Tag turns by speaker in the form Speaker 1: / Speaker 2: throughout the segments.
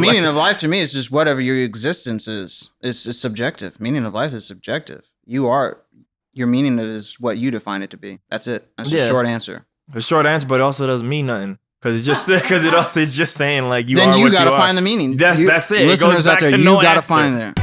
Speaker 1: Meaning of life to me is just whatever your existence is. It's subjective. Meaning of life is subjective. Your meaning is what you define it to be. That's it. That's the short answer.
Speaker 2: The short answer, but it also doesn't mean nothing. Because it's just saying like you
Speaker 1: then
Speaker 2: are what you are.
Speaker 1: Then you gotta find the meaning.
Speaker 2: That's it.
Speaker 1: Listeners
Speaker 2: it goes back
Speaker 1: out there,
Speaker 2: to
Speaker 1: you
Speaker 2: no
Speaker 1: gotta
Speaker 2: answer.
Speaker 1: find there.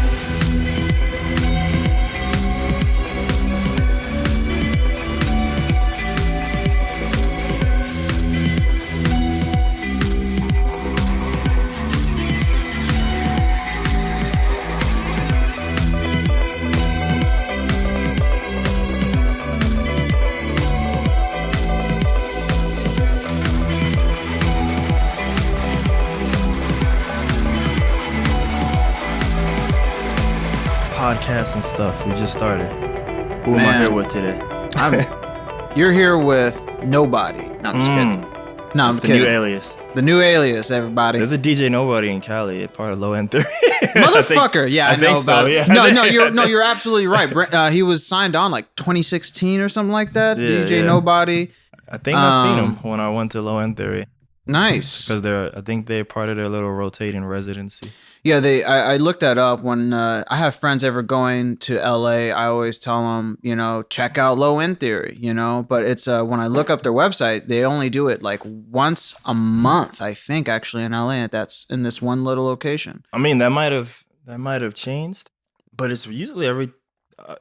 Speaker 2: Podcast and stuff. We just started. Who am I here with today?
Speaker 1: You're here with nobody. No, I'm just kidding. No, I'm kidding.
Speaker 2: The new alias.
Speaker 1: The new alias, everybody.
Speaker 2: There's a DJ Nobody in Cali, part of Low End 3.
Speaker 1: Motherfucker. I know about it.
Speaker 2: Yeah.
Speaker 1: You're absolutely right. He was signed on like 2016 or something like that.
Speaker 2: Yeah,
Speaker 1: DJ Nobody.
Speaker 2: I think I seen him when I went to Low End 3.
Speaker 1: Nice.
Speaker 2: Because I think they're part of their little rotating residency.
Speaker 1: Yeah, I looked that up. When I have friends ever going to LA, I always tell them, check out Low End Theory, but it's when I look up their website, they only do it like once a month, I think, actually in LA. That's in this one little location.
Speaker 2: I mean, that might have changed, but it's usually every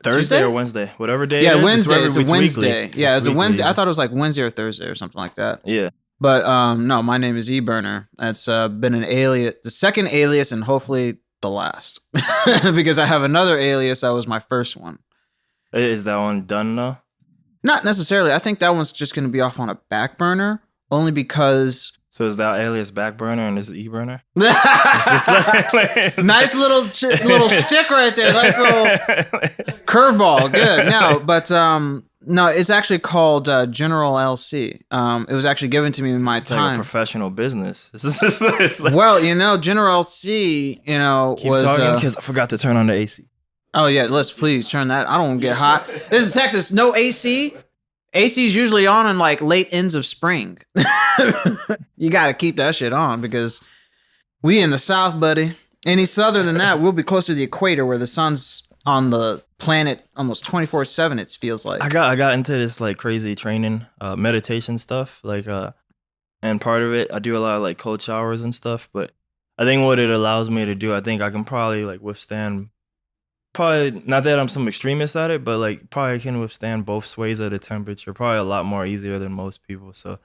Speaker 1: Thursday
Speaker 2: Tuesday or Wednesday, whatever day.
Speaker 1: Yeah,
Speaker 2: it is.
Speaker 1: Wednesday. It's a Wednesday.
Speaker 2: Weekly.
Speaker 1: Yeah, it's a Wednesday. I thought it was like Wednesday or Thursday or something like that.
Speaker 2: Yeah.
Speaker 1: But no, my name is eBurner. That's been an alias, the second alias, and hopefully the last, because I have another alias that was my first one.
Speaker 2: Is that one done now?
Speaker 1: Not necessarily. I think that one's just going to be off on a back burner, only because.
Speaker 2: So is that alias back burner and this is eBurner?
Speaker 1: Nice little stick right there. Nice little curveball. Good. No, but no, it's actually called General LC. It was actually given to me in my time.
Speaker 2: Like a professional business.
Speaker 1: Well, General LC,
Speaker 2: Keep
Speaker 1: was
Speaker 2: talking because I forgot to turn on the AC.
Speaker 1: Oh yeah, let's please turn that. I don't want to get hot. This is Texas. No AC. AC is usually on in like late ends of spring. You got to keep that shit on because we in the South, buddy. Any southern than that, we'll be closer to the equator where the sun's on the planet almost 24/7. It feels like.
Speaker 2: I got into this like crazy training, meditation stuff, and part of it I do a lot of like cold showers and stuff. But I think what it allows me to do, I think I can probably like withstand. Probably not that I'm some extremist at it, but like probably can withstand both sways of the temperature. Probably a lot more easier than most people. So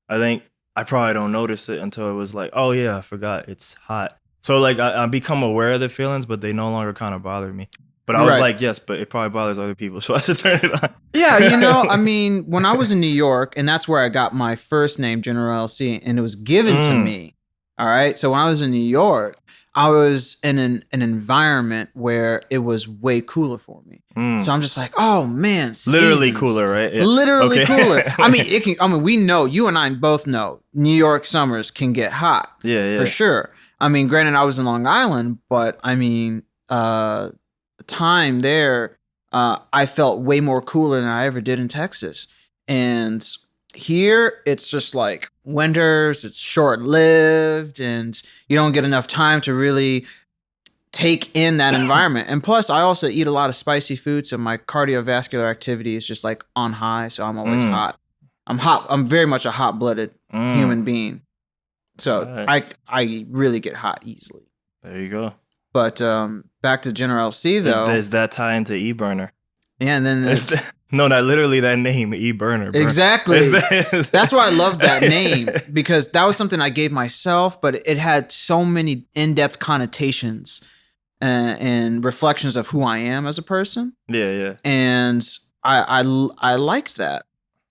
Speaker 2: I think I probably don't notice it until it was like, oh yeah, I forgot it's hot. So like I become aware of the feelings, but they no longer kind of bother me. But I was like, yes, but it probably bothers other people, so I should turn it on.
Speaker 1: Yeah, I mean, when I was in New York, and that's where I got my first name, General LC, and it was given to me. All right, so when I was in New York, I was in an environment where it was way cooler for me. So I'm just like, oh man,
Speaker 2: literally cooler, right? Yeah.
Speaker 1: Literally cooler. I mean, it can. I mean, we know, you and I both know, New York summers can get hot.
Speaker 2: Yeah,
Speaker 1: for sure. I mean, granted, I was in Long Island, but I mean, the time there, I felt way more cooler than I ever did in Texas, and here it's just like winters, it's short-lived, and you don't get enough time to really take in that environment. And plus, I also eat a lot of spicy food, so my cardiovascular activity is just like on high, so I'm always hot. I'm very much a hot-blooded human being. So I really get hot easily.
Speaker 2: There you go.
Speaker 1: But back to General C though.
Speaker 2: Is that tie into eBurner?
Speaker 1: Yeah, and then
Speaker 2: no, that literally that name, eBurner. Bro.
Speaker 1: Exactly. That's why I love that name, because that was something I gave myself, but it had so many in-depth connotations and reflections of who I am as a person.
Speaker 2: Yeah.
Speaker 1: And I liked that.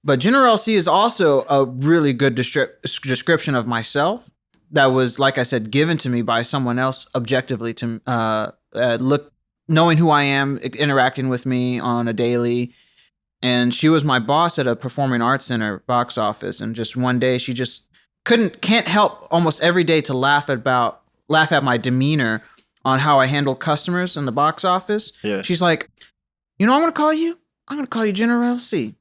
Speaker 1: But General C is also a really good description of myself that was, like I said, given to me by someone else objectively to knowing who I am, interacting with me on a daily. And she was my boss at a performing arts center box office. And just one day she just can't help almost every day to laugh at my demeanor on how I handle customers in the box office.
Speaker 2: Yeah.
Speaker 1: She's like, I'm going to call you General C.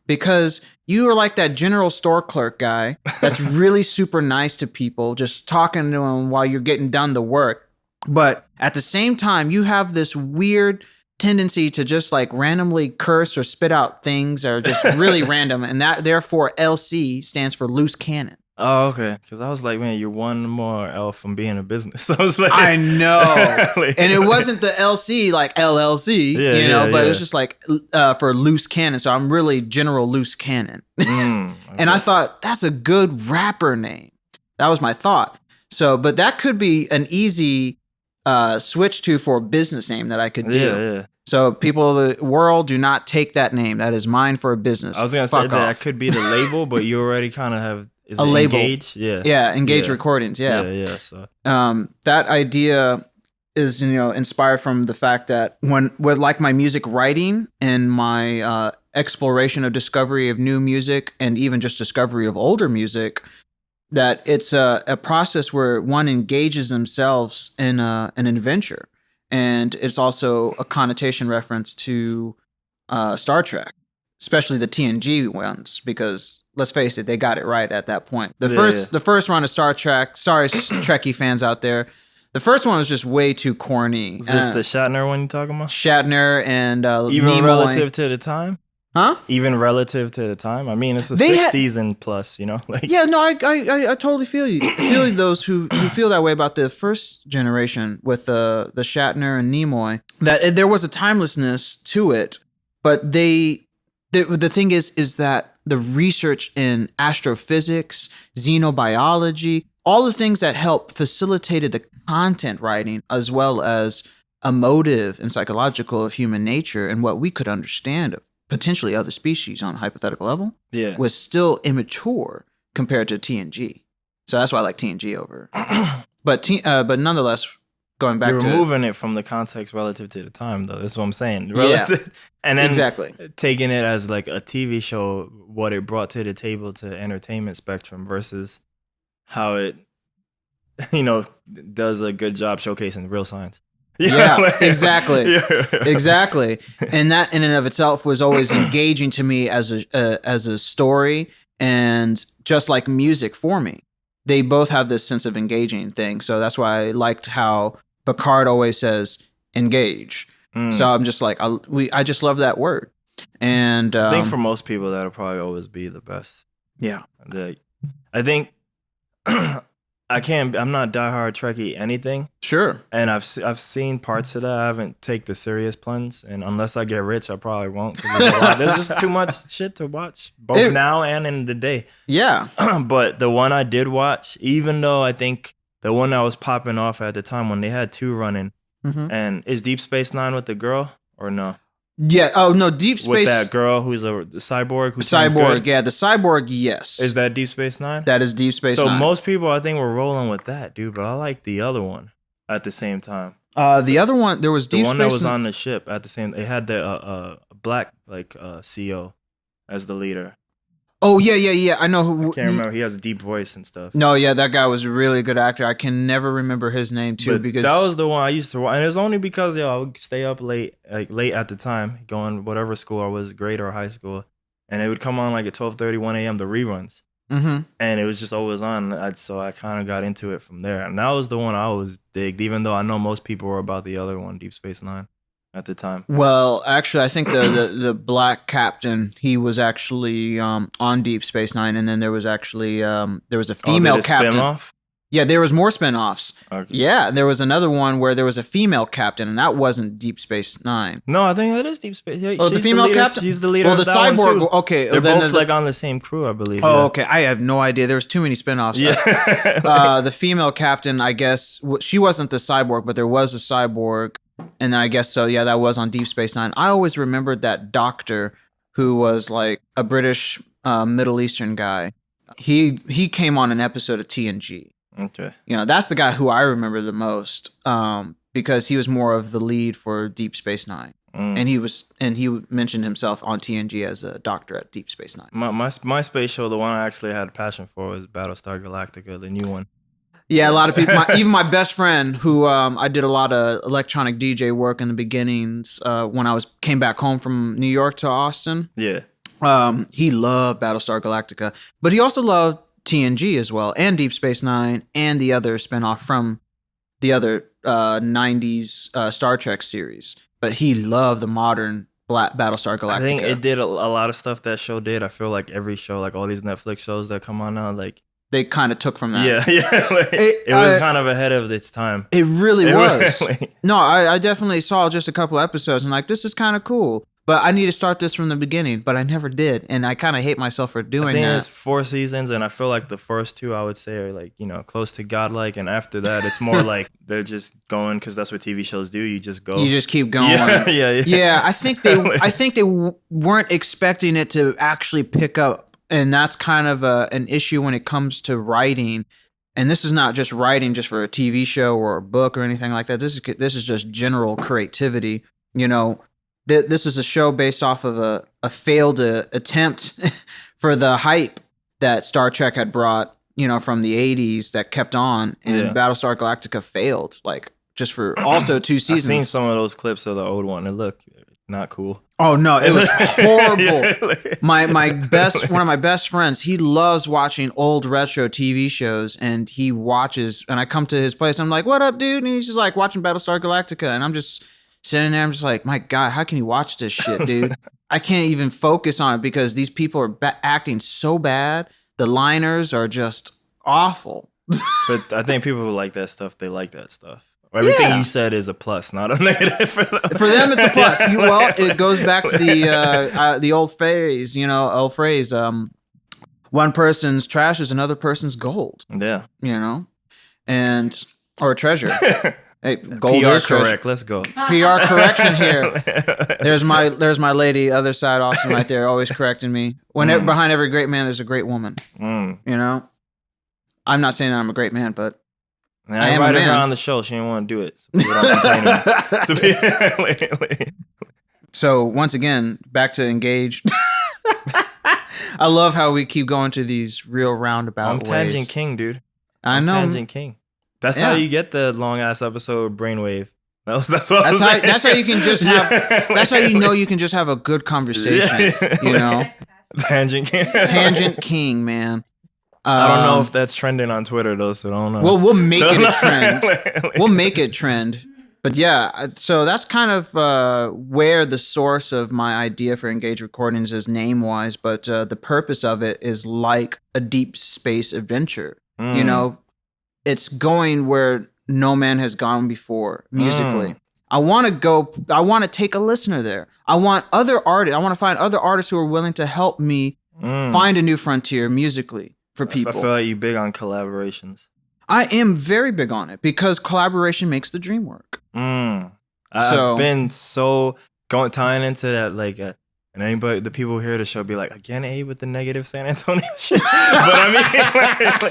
Speaker 1: because you are like that general store clerk guy that's really super nice to people, just talking to them while you're getting done the work. But at the same time, you have this weird tendency to just like randomly curse or spit out things that are just really random. And that therefore LC stands for loose cannon.
Speaker 2: Oh, okay. Because I was like, man, you're one more L from being a business. I was like,
Speaker 1: I know. And it wasn't the LC like LLC, but it was just like for loose cannon. So I'm really General Loose Cannon. Okay. And I thought that's a good rapper name. That was my thought. So, but that could be an easy switch to for a business name that I could do.
Speaker 2: Yeah.
Speaker 1: So people of the world, do not take that name. That is mine for a business.
Speaker 2: I was going to say that could be the label, but you already kind of have... Is
Speaker 1: a
Speaker 2: it
Speaker 1: label.
Speaker 2: Engage? Yeah.
Speaker 1: Yeah, Engage Recordings. Yeah.
Speaker 2: So
Speaker 1: that idea is, inspired from the fact that with like my music writing and my exploration of discovery of new music and even just discovery of older music, that it's a process where one engages themselves in an adventure. And it's also a connotation reference to Star Trek, especially the TNG ones, because let's face it, they got it right at that point. The first run of Star Trek, sorry Trekkie fans out there, the first one was just way too corny.
Speaker 2: Is this the Shatner one you're talking about?
Speaker 1: Shatner and
Speaker 2: even
Speaker 1: Nimoy.
Speaker 2: Relative to the time?
Speaker 1: Huh?
Speaker 2: Even relative to the time? I mean, it's a sixth season plus, Like,
Speaker 1: yeah, no, I totally feel you. I feel those who feel that way about the first generation with the Shatner and Nimoy, that there was a timelessness to it, but the thing is that the research in astrophysics, xenobiology, all the things that help facilitated the content writing, as well as emotive and psychological of human nature and what we could understand of potentially other species on a hypothetical level, was still immature compared to TNG. So that's why I like TNG over. But nonetheless, going back
Speaker 2: you're
Speaker 1: to...
Speaker 2: You're removing it from the context relative to the time, though. That's what I'm saying. And then
Speaker 1: exactly
Speaker 2: taking it as like a TV show, what it brought to the table to entertainment spectrum versus how it, does a good job showcasing real science.
Speaker 1: Exactly. Exactly. And that in and of itself was always engaging to me as a story, and just like music for me. They both have this sense of engaging thing. So that's why I liked how Picard always says engage. So I'm just like, I just love that word. And
Speaker 2: I think for most people that'll probably always be the best.
Speaker 1: Yeah.
Speaker 2: I think I'm not diehard Trekkie anything.
Speaker 1: Sure.
Speaker 2: And I've seen parts of that. I haven't take the serious plunge, and unless I get rich, I probably won't. 'Cause there's just too much shit to watch, both now and in the day.
Speaker 1: Yeah.
Speaker 2: But the one I did watch, even though I think the one that was popping off at the time when they had two running, and is Deep Space Nine with the girl or no?
Speaker 1: Yeah. Oh no, Deep Space
Speaker 2: with that girl who's a cyborg.
Speaker 1: Cyborg. Yeah, the cyborg. Yes.
Speaker 2: Is that Deep Space Nine?
Speaker 1: That is Deep Space Nine.
Speaker 2: So most people, I think, were rolling with that, dude. But I like the other one at the same time.
Speaker 1: The other one, there was Deep Space.
Speaker 2: The one that was on the ship at the same. It had the black CO as the leader.
Speaker 1: Oh yeah. I know who.
Speaker 2: I can't remember. He has a deep voice and stuff.
Speaker 1: No, yeah, that guy was a really good actor. I can never remember his name too,
Speaker 2: but
Speaker 1: because
Speaker 2: that was the one I used to watch, and it was only because I would stay up late at the time, going whatever school I was, grade or high school, and it would come on like at 12:30, 1 a.m. the reruns, and it was just always on. So I kind of got into it from there, and that was the one I always digged, even though I know most people were about the other one, Deep Space Nine. At the time.
Speaker 1: Well, actually, I think the black captain, he was actually on Deep Space Nine, and then there was actually there was a female captain.
Speaker 2: Spin-off?
Speaker 1: Yeah, there was more spin-offs.
Speaker 2: Okay.
Speaker 1: Yeah, there was another one where there was a female captain, and that wasn't Deep Space Nine.
Speaker 2: No, I think that is Deep Space. Yeah,
Speaker 1: the female captain.
Speaker 2: She's the leader.
Speaker 1: Well,
Speaker 2: of
Speaker 1: the
Speaker 2: that
Speaker 1: cyborg.
Speaker 2: One too.
Speaker 1: Okay,
Speaker 2: they're both like on the same crew, I believe.
Speaker 1: Oh, okay. I have no idea. There was too many spin-offs.
Speaker 2: Yeah.
Speaker 1: The female captain, I guess, she wasn't the cyborg, but there was a cyborg. And then I guess so, yeah, that was on Deep Space Nine. I always remembered that doctor who was like a British Middle Eastern guy. He came on an episode of TNG.
Speaker 2: Okay.
Speaker 1: That's the guy who I remember the most because he was more of the lead for Deep Space Nine. And he mentioned himself on TNG as a doctor at Deep Space Nine.
Speaker 2: My space show, the one I actually had a passion for, was Battlestar Galactica, the new one.
Speaker 1: Yeah, a lot of people, even my best friend, who I did a lot of electronic DJ work in the beginnings when I came back home from New York to Austin.
Speaker 2: Yeah.
Speaker 1: He loved Battlestar Galactica, but he also loved TNG as well, and Deep Space Nine, and the other spinoff from the other 90s Star Trek series. But he loved the modern Battlestar Galactica.
Speaker 2: I think it did a lot of stuff that show did. I feel like every show, like all these Netflix shows that come on now, like
Speaker 1: they kind of took from that.
Speaker 2: Yeah. Like, it was kind of ahead of its time.
Speaker 1: It really was. No, I definitely saw just a couple episodes and like, this is kind of cool. But I need to start this from the beginning, but I never did. And I kind of hate myself for doing that. I think
Speaker 2: there's 4 seasons, and I feel like the first 2, I would say, are like, close to godlike. And after that, it's more like they're just going, because that's what TV shows do. You just go.
Speaker 1: You just keep going. Yeah, I think they weren't expecting it to actually pick up. And that's kind of an issue when it comes to writing. And this is not just writing just for a TV show or a book or anything like that. This is just general creativity, This is a show based off of a failed attempt for the hype that Star Trek had brought, from the 80s that kept on, and Battlestar Galactica failed, like, just for also 2 seasons.
Speaker 2: I've seen some of those clips of the old one. It looked not cool.
Speaker 1: Oh, no, it was horrible. One of my best friends, he loves watching old retro TV shows, and he watches, and I come to his place, and I'm like, what up, dude? And he's just like watching Battlestar Galactica, and I'm just sitting there, I'm just like, my God, how can you watch this shit, dude? I can't even focus on it because these people are acting so bad. The liners are just awful.
Speaker 2: But I think people who like that stuff, they like that stuff. Everything you said is a plus, not a negative for them.
Speaker 1: For them, it's a plus. Well, it goes back to the old phrase, one person's trash is another person's gold.
Speaker 2: Yeah.
Speaker 1: Or treasure. Hey, gold
Speaker 2: PR
Speaker 1: is
Speaker 2: correct. Let's go.
Speaker 1: PR correction here. There's my lady, other side Austin right there, always correcting me. Behind every great man, there's a great woman. I'm not saying that I'm a great man, but I am a man.
Speaker 2: Her on the show. She didn't want to do it. So people don't complain.
Speaker 1: So once again, back to engaged. I love how we keep going to these real roundabout ways.
Speaker 2: I'm Tangent King, dude.
Speaker 1: I know.
Speaker 2: Tangent King. That's how you get the long ass episode Brainwave. That's how you can just have. That's how you can just have a good conversation.
Speaker 1: Tangent King, man.
Speaker 2: I don't know if that's trending on Twitter though, so I don't know.
Speaker 1: Well, we'll make it a trend. We'll make it trend. But yeah, so that's kind of where the source of my idea for Engage Recordings is name-wise, but the purpose of it is like a deep space adventure. It's going where no man has gone before musically. I want to take a listener there. I want to find other artists who are willing to help me find a new frontier musically for people.
Speaker 2: I feel like you're big on collaborations.
Speaker 1: I am very big on it because collaboration makes the dream work.
Speaker 2: I've been so tying into that, like, and anybody, the people who hear the show, be like, again, with the negative San Antonio shit. But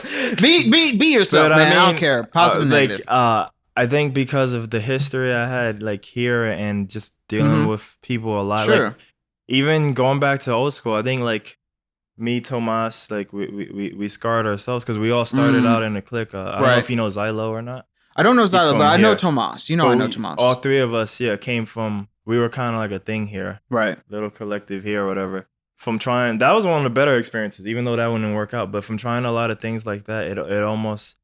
Speaker 1: I mean, be yourself, man. I don't care. Positive, negative.
Speaker 2: I think because of the history I had, like, here and just dealing with people a lot, like, even going back to old school, I think, like, me, Tomas, like, we scarred ourselves because we all started out in a clique. I don't know if you know Xylo or not.
Speaker 1: I don't know Xylo, but I know Tomas. I know Tomas.
Speaker 2: All 3 of us, came from, we were kind of like a thing here.
Speaker 1: Right.
Speaker 2: Little collective here or whatever. From trying, that was one of the better experiences, even though that wouldn't work out. But from trying a lot of things like that, it almost,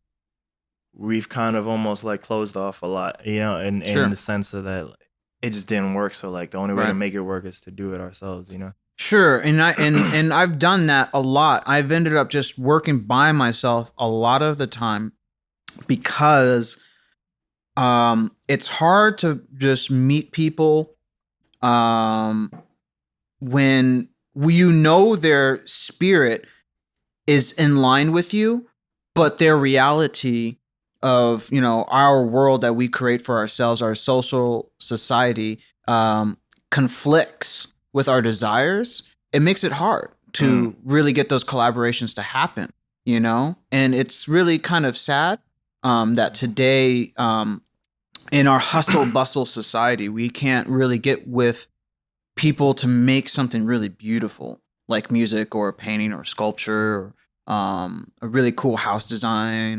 Speaker 2: we've kind of almost like closed off a lot, in the sense of that it just didn't work. So like the only way to make it work is to do it ourselves,
Speaker 1: Sure, and I've done that a lot. I've ended up just working by myself a lot of the time because it's hard to just meet people when their spirit is in line with you, but their reality of our world that we create for ourselves, our social society, conflicts with our desires. It makes it hard to really get those collaborations to happen, and it's really kind of sad that today in our hustle bustle society, we can't really get with people to make something really beautiful like music or painting or sculpture or a really cool house design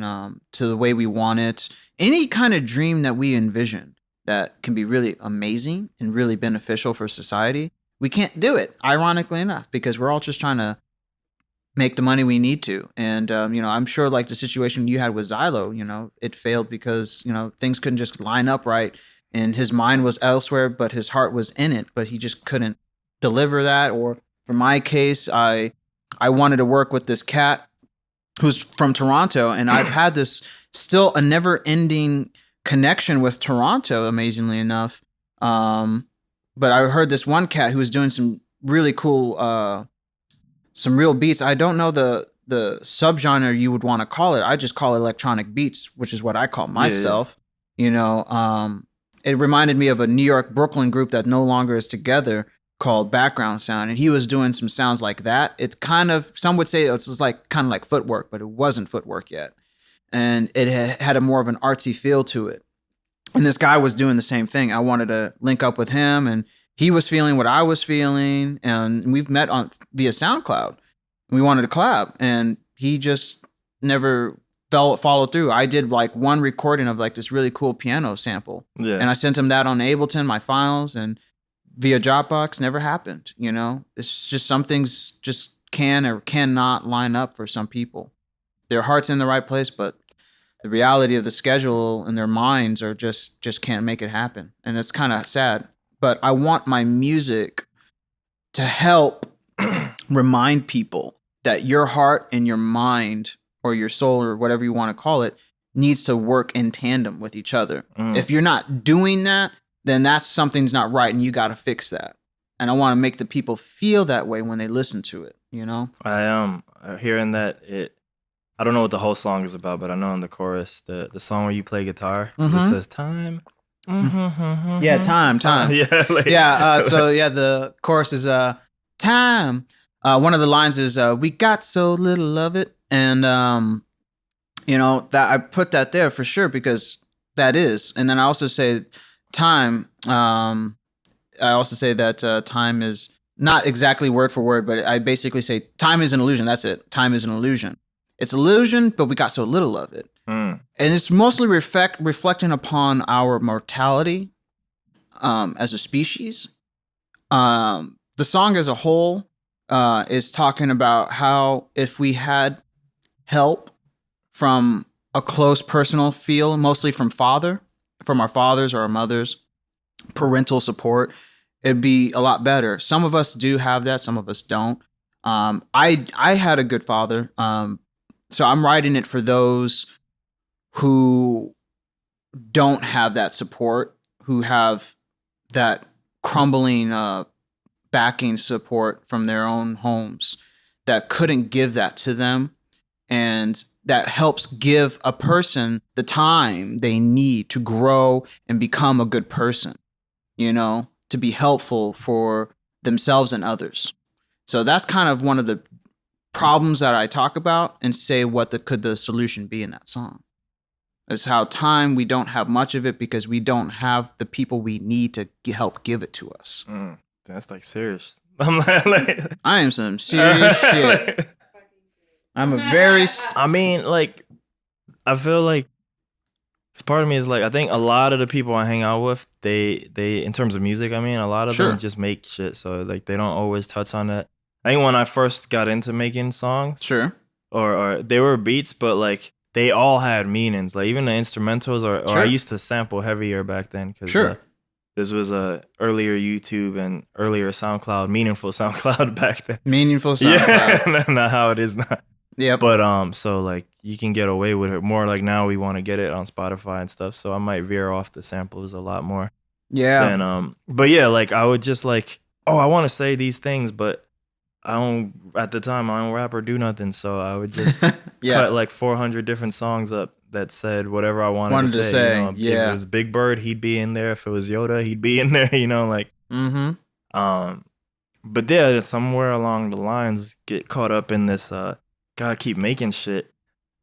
Speaker 1: to the way we want it. Any kind of dream that we envision that can be really amazing and really beneficial for society. we can't do it, ironically enough, because we're all just trying to make the money we need to. And, I'm sure like the situation you had with Xylo, it failed because, things couldn't just line up right. And his mind was elsewhere, but his heart was in it, but he just couldn't deliver that. Or for my case, I wanted to work with this cat who's from Toronto, and I've had this still a never ending connection with Toronto, amazingly enough. But I heard this one cat who was doing some really cool, some real beats. I don't know the subgenre you would want to call it. I just call it electronic beats, which is what I call myself. It reminded me of a New York Brooklyn group that no longer is together called Background Sound, and he was doing some sounds like that. It's kind of, some would say it's like kind of like footwork, but it wasn't footwork yet, and it had a more of an artsy feel to it. And this guy was doing the same thing. I wanted to link up with him, and he was feeling what I was feeling, and we've met on via SoundCloud. We wanted to collab, and he just never followed through. I did like one recording of like this really cool piano sample, and I sent him that on Ableton, my files, and via Dropbox. Never happened. It's just some things just can or cannot line up for some people. Their heart's in the right place, but the reality of the schedule and their minds are just can't make it happen, and it's kind of sad. But I want my music to help remind people that your heart and your mind, or your soul, or whatever you want to call it, needs to work in tandem with each other. If you're not doing that, then that's something's not right, and you got to fix that. And I want to make the people feel that way when they listen to it.
Speaker 2: I am hearing that I don't know what the whole song is about, but I know in the chorus, the song where you play guitar, it says time.
Speaker 1: Yeah, time.
Speaker 2: Yeah,
Speaker 1: So the chorus is time. One of the lines is we got so little of it, and that I put that there for sure because that is. And then I also say time. I also say that time is not exactly word for word, but I basically say time is an illusion. That's it. Time is an illusion. It's illusion, but we got so little of it. And it's mostly reflecting upon our mortality as a species. The song as a whole is talking about how if we had help from a close personal feel, mostly from our fathers or our mothers, parental support, it'd be a lot better. Some of us do have that, some of us don't. I had a good father, so I'm writing it for those who don't have that support, who have that crumbling backing support from their own homes that couldn't give that to them, and that helps give a person the time they need to grow and become a good person, to be helpful for themselves and others. So that's kind of one of the problems that I talk about and say what could the solution be in that song. Is how time, we don't have much of it because we don't have the people we need to help give it to us.
Speaker 2: That's like serious. I'm like,
Speaker 1: I am some serious shit. I'm a very...
Speaker 2: I mean, like, I feel like part of me is like, I think a lot of the people I hang out with, they in terms of music, I mean, a lot of them just make shit. So like they don't always touch on that. I think when I first got into making songs, or they were beats, but like they all had meanings. Like even the instrumentals, or I used to sample heavier back then because this was earlier YouTube and earlier SoundCloud, meaningful SoundCloud back then.
Speaker 1: Meaningful SoundCloud,
Speaker 2: yeah, not how it is now.
Speaker 1: Yeah,
Speaker 2: but so like you can get away with it more. Like now we want to get it on Spotify and stuff, so I might veer off the samples a lot more.
Speaker 1: Yeah.
Speaker 2: And but yeah, like I would just like, I want to say these things, but at the time I don't rap or do nothing, so I would just cut like 400 different songs up that said whatever I wanted to say. If it was Big Bird, he'd be in there. If it was Yoda, he'd be in there. Like. But yeah, somewhere along the lines, get caught up in this. Gotta keep making shit,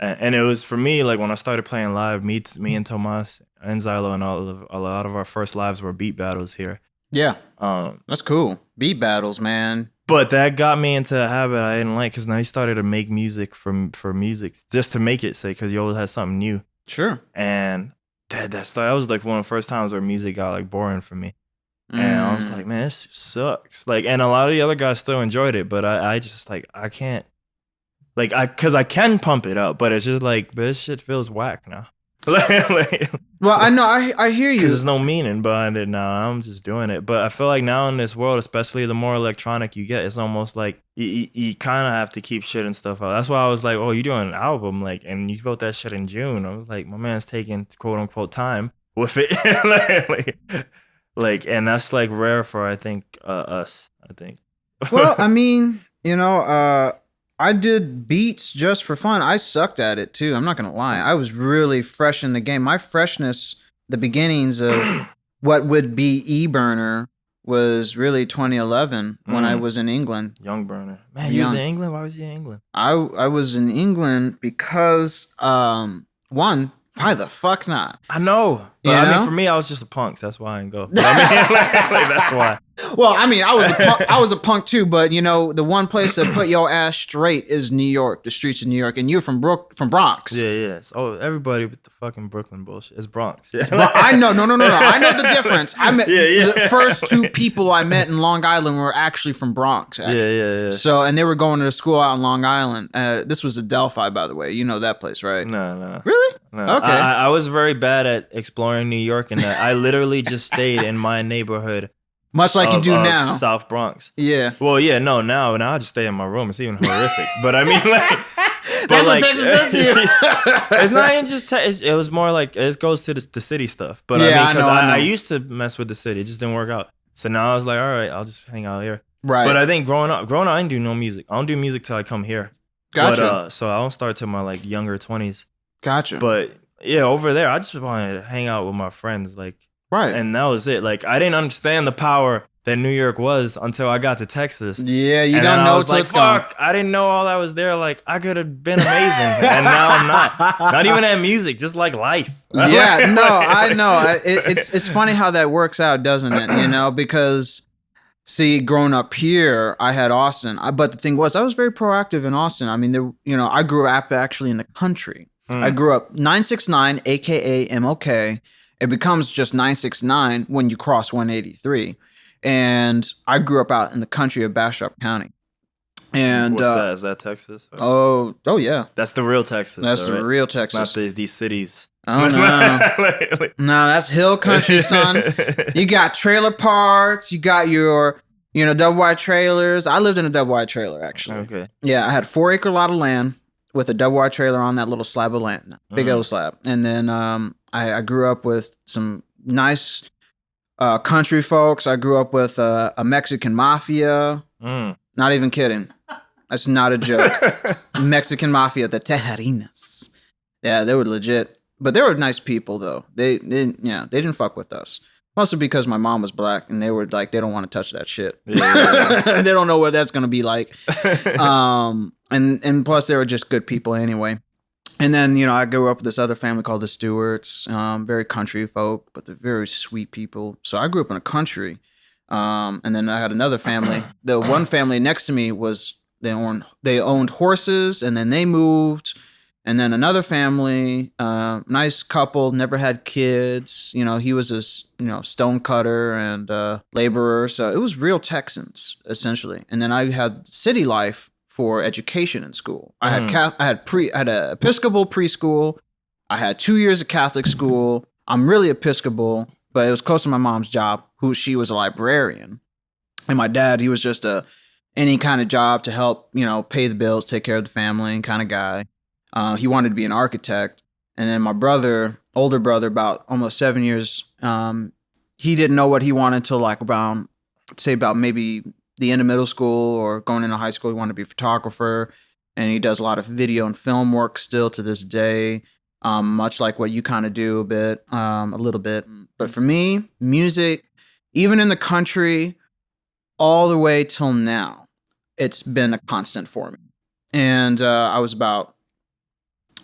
Speaker 2: and it was for me like when I started playing live. Me and Tomas and Xylo and a lot of our first lives were beat battles here.
Speaker 1: Yeah, that's cool. Beat battles, man.
Speaker 2: But that got me into a habit I didn't like because now he started to make music for music just to make it, say, because you always had something new.
Speaker 1: Sure.
Speaker 2: And that was like one of the first times where music got like boring for me. And I was like, man, this sucks. Like, and a lot of the other guys still enjoyed it, but I just like, I can't, like, cause I can pump it up, but it's just like, but this shit feels whack now.
Speaker 1: Well, I know, I hear you.
Speaker 2: Because there's no meaning behind it now. I'm just doing it. But I feel like now in this world, especially the more electronic you get, it's almost like you kind of have to keep shit and stuff out. That's why I was like, oh, you doing an album, like, and you wrote that shit in June. I was like, my man's taking quote unquote time with it. like, and that's like rare for, I think, us, I think.
Speaker 1: Well, I mean, you know, I did beats just for fun. I sucked at it too. I'm not gonna lie. I was really fresh in the game. My freshness, the beginnings of what would be eBurner, was really 2011 when I was in England.
Speaker 2: Young burner. Man, you was in England? Why was you in England?
Speaker 1: I was in England because one, why the fuck not?
Speaker 2: I know. But
Speaker 1: You
Speaker 2: I
Speaker 1: know?
Speaker 2: mean, for me, I was just a punk. So that's why I didn't go. But I mean, like, that's why.
Speaker 1: Well, I mean, I was a punk too, but you know, the one place that put your ass straight is New York, the streets of New York, and you're from Bronx.
Speaker 2: Yeah. Oh, everybody with the fucking Brooklyn bullshit. It's Bronx. Yeah.
Speaker 1: I know, no. I know the difference. I met the first two people I met in Long Island were actually from Bronx. Actually.
Speaker 2: Yeah.
Speaker 1: So, and they were going to school out in Long Island. This was Adelphi, by the way. You know that place, right?
Speaker 2: No.
Speaker 1: Really?
Speaker 2: No.
Speaker 1: Okay.
Speaker 2: I was very bad at exploring New York, and I literally just stayed in my neighborhood.
Speaker 1: Much like you do now.
Speaker 2: South Bronx.
Speaker 1: Yeah.
Speaker 2: Well, yeah, no, now I just stay in my room. It's even horrific. But I mean, like,
Speaker 1: that's what Texas does to you.
Speaker 2: It's not even just it was more like it goes to the city stuff. But
Speaker 1: yeah,
Speaker 2: I mean, because
Speaker 1: I know.
Speaker 2: I used to mess with the city, it just didn't work out. So now I was like, all right, I'll just hang out here.
Speaker 1: Right.
Speaker 2: But I think growing up, I didn't do no music. I don't do music till I come here.
Speaker 1: Gotcha.
Speaker 2: But, so I don't start till my like younger 20s.
Speaker 1: Gotcha.
Speaker 2: But yeah, over there, I just wanted to hang out with my friends, like,
Speaker 1: right.
Speaker 2: And that was it. Like, I didn't understand the power that New York was until I got to Texas.
Speaker 1: Yeah, you
Speaker 2: and
Speaker 1: don't
Speaker 2: I
Speaker 1: know
Speaker 2: was like, fuck, I didn't know all that was there. Like, I could have been amazing. And now I'm not. Not even at music, just like life.
Speaker 1: Yeah, no, I know. It's funny how that works out, doesn't it? You know, because see, growing up here, I had Austin. But the thing was, I was very proactive in Austin. I mean, I grew up actually in the country. I grew up 969, aka MLK. It becomes just 969 when you cross 183. And I grew up out in the country of Bastrop County. And
Speaker 2: what's that? Is that Texas?
Speaker 1: Oh yeah.
Speaker 2: That's the real Texas.
Speaker 1: That's
Speaker 2: though,
Speaker 1: the
Speaker 2: right?
Speaker 1: real Texas.
Speaker 2: It's not these cities.
Speaker 1: Oh no. No, that's hill country, son. You got trailer parks. You got your, double wide trailers. I lived in a double wide trailer, actually.
Speaker 2: Okay.
Speaker 1: Yeah, I had 4-acre lot of land with a double wide trailer on that little slab of land, big old slab. And then I grew up with some nice country folks. I grew up with a Mexican mafia. Not even kidding. That's not a joke. Mexican mafia, the Tejerinas. Yeah, they were legit. But they were nice people, though. They didn't fuck with us. Mostly because my mom was black, and they were like, they don't want to touch that shit. Yeah. They don't know what that's gonna be like. And plus, they were just good people anyway. And then, I grew up with this other family called the Stewarts. Very country folk, but they're very sweet people. So I grew up in a country. And then I had another family. The one family next to me was they owned horses, and then they moved. And then another family, nice couple, never had kids. He was a stone cutter and laborer. So it was real Texans essentially. And then I had city life for education in school. I had a Episcopal preschool. I had 2 years of Catholic school. I'm really Episcopal, but it was close to my mom's job, she was a librarian. And my dad, he was just any kind of job to help, pay the bills, take care of the family kind of guy. He wanted to be an architect. And then my older brother, about almost 7 years, he didn't know what he wanted until like about maybe the end of middle school or going into high school. He wanted to be a photographer, and he does a lot of video and film work still to this day, much like what you kind of do a little bit. But for me, music, even in the country, all the way till now, it's been a constant for me. And I was about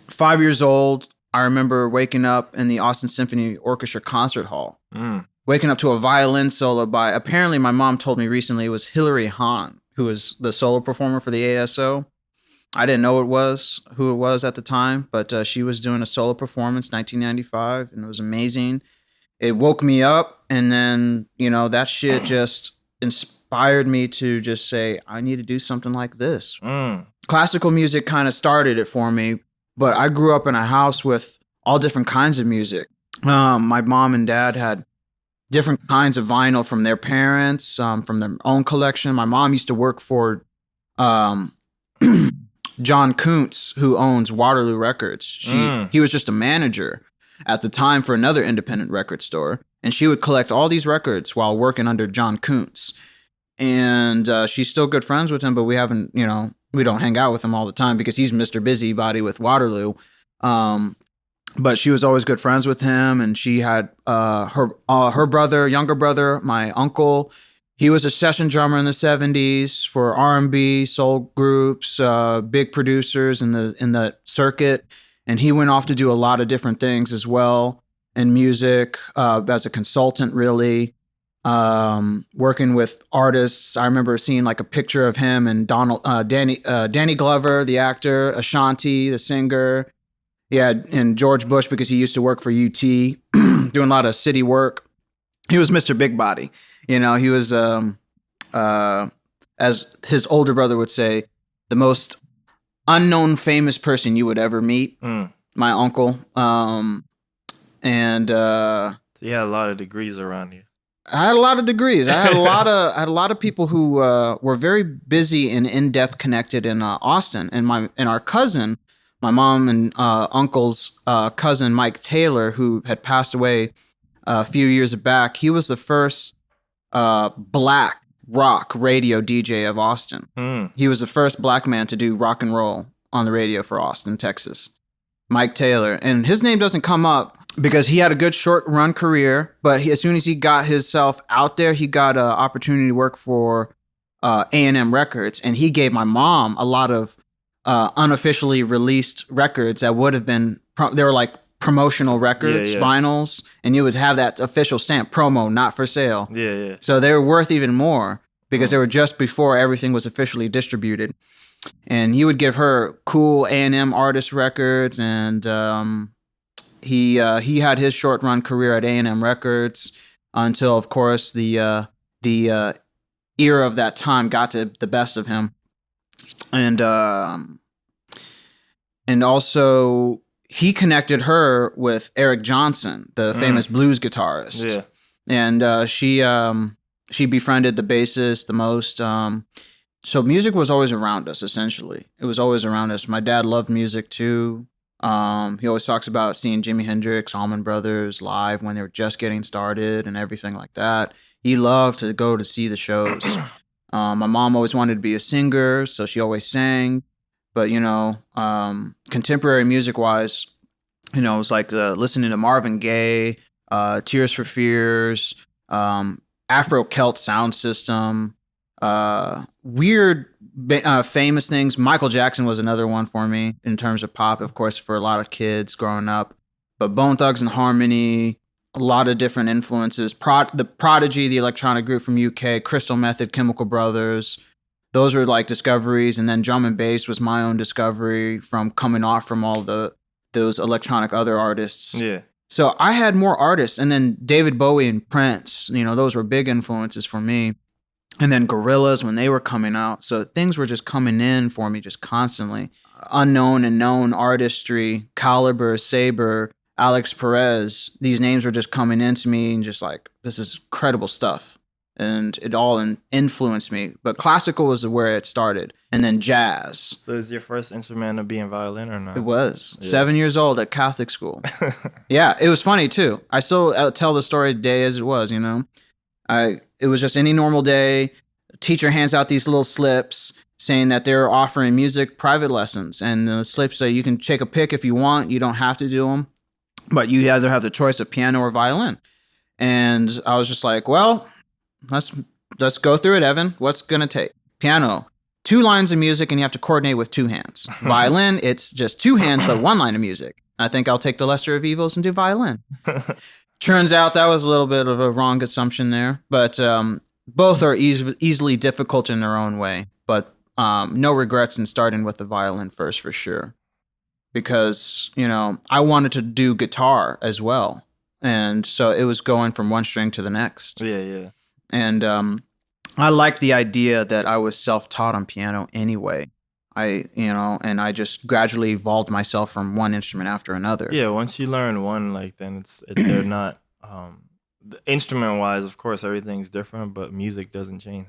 Speaker 1: 5 years old. I remember waking up in the Austin Symphony Orchestra concert hall, waking up to a violin solo by, apparently my mom told me recently, it was Hilary Hahn, who was the solo performer for the ASO. I didn't know who it was at the time, but she was doing a solo performance, 1995, and it was amazing. It woke me up. And then, that shit just inspired me to just say, I need to do something like this. Classical music kind of started it for me, but I grew up in a house with all different kinds of music. My mom and dad had different kinds of vinyl from their parents, from their own collection. My mom used to work for um, John Kuntz, who owns Waterloo Records. He was just a manager at the time for another independent record store, and she would collect all these records while working under John Kuntz. And she's still good friends with him, but we haven't, we don't hang out with him all the time because he's Mr. Busybody with Waterloo. But she was always good friends with him, and she had her brother, younger brother, my uncle. He was a session drummer in the 70s for R&B, soul groups, big producers in the circuit, and he went off to do a lot of different things as well in music as a consultant, really. Working with artists. I remember seeing like a picture of him and Danny Glover, the actor, Ashanti, the singer. Yeah, and George Bush, because he used to work for UT, doing a lot of city work. He was Mr. Big Body. He was, as his older brother would say, the most unknown famous person you would ever meet. My uncle. So
Speaker 2: you had a lot of degrees around you.
Speaker 1: I had a lot of degrees. I had a lot of people who were very busy and in-depth connected in Austin. And our cousin, my mom and uncle's cousin, Mike Taylor, who had passed away a few years back, he was the first black rock radio DJ of Austin. He was the first black man to do rock and roll on the radio for Austin, Texas. Mike Taylor. And his name doesn't come up because he had a good short run career, but as soon as he got himself out there, he got an opportunity to work for A&M Records, and he gave my mom a lot of unofficially released records that would have been, they were like promotional records, vinyls, and you would have that official stamp, promo, not for sale.
Speaker 2: Yeah.
Speaker 1: So they were worth even more because they were just before everything was officially distributed. And he would give her cool A&M artist records, and he had his short run career at A&M Records until, of course, the era of that time got to the best of him, and also he connected her with Eric Johnson, the famous blues guitarist.
Speaker 2: Yeah,
Speaker 1: and she befriended the bassist the most. So music was always around us, essentially. It was always around us. My dad loved music, too. He always talks about seeing Jimi Hendrix, Allman Brothers live when they were just getting started and everything like that. He loved to go to see the shows. My mom always wanted to be a singer, so she always sang. But, contemporary music-wise, it was like listening to Marvin Gaye, Tears for Fears, Afro-Celt sound system, weird, famous things. Michael Jackson was another one for me in terms of pop, of course, for a lot of kids growing up. But Bone Thugs and Harmony, a lot of different influences. The Prodigy, the electronic group from UK, Crystal Method, Chemical Brothers. Those were like discoveries. And then drum and bass was my own discovery from coming off from all those electronic other artists.
Speaker 2: Yeah.
Speaker 1: So I had more artists. And then David Bowie and Prince, those were big influences for me. And then Gorillaz when they were coming out. So things were just coming in for me just constantly. Unknown and known artistry, Caliber, Saber, Alex Perez. These names were just coming into me and just like, this is incredible stuff. And it all influenced me. But classical was where it started. And then jazz.
Speaker 2: So is your first instrument to be in violin or not?
Speaker 1: It was. Yeah. 7 years old at Catholic school. Yeah, it was funny too. I still tell the story today as it was, It was just any normal day. Teacher hands out these little slips saying that they're offering music private lessons. And the slips say you can take a pick if you want. You don't have to do them. But you either have the choice of piano or violin. And I was just like, well, let's go through it, Evan. What's going to take? Piano, 2 lines of music and you have to coordinate with 2 hands. Violin, it's just 2 hands but 1 line of music. I think I'll take the lesser of evils and do violin. Turns out that was a little bit of a wrong assumption there, but both are easily difficult in their own way. But no regrets in starting with the violin first, for sure, because I wanted to do guitar as well. And so it was going from one string to the next.
Speaker 2: Yeah.
Speaker 1: And I liked the idea that I was self-taught on piano anyway. And I just gradually evolved myself from one instrument after another.
Speaker 2: Yeah, once you learn one, like then they're not instrument wise. Of course, everything's different, but music doesn't change.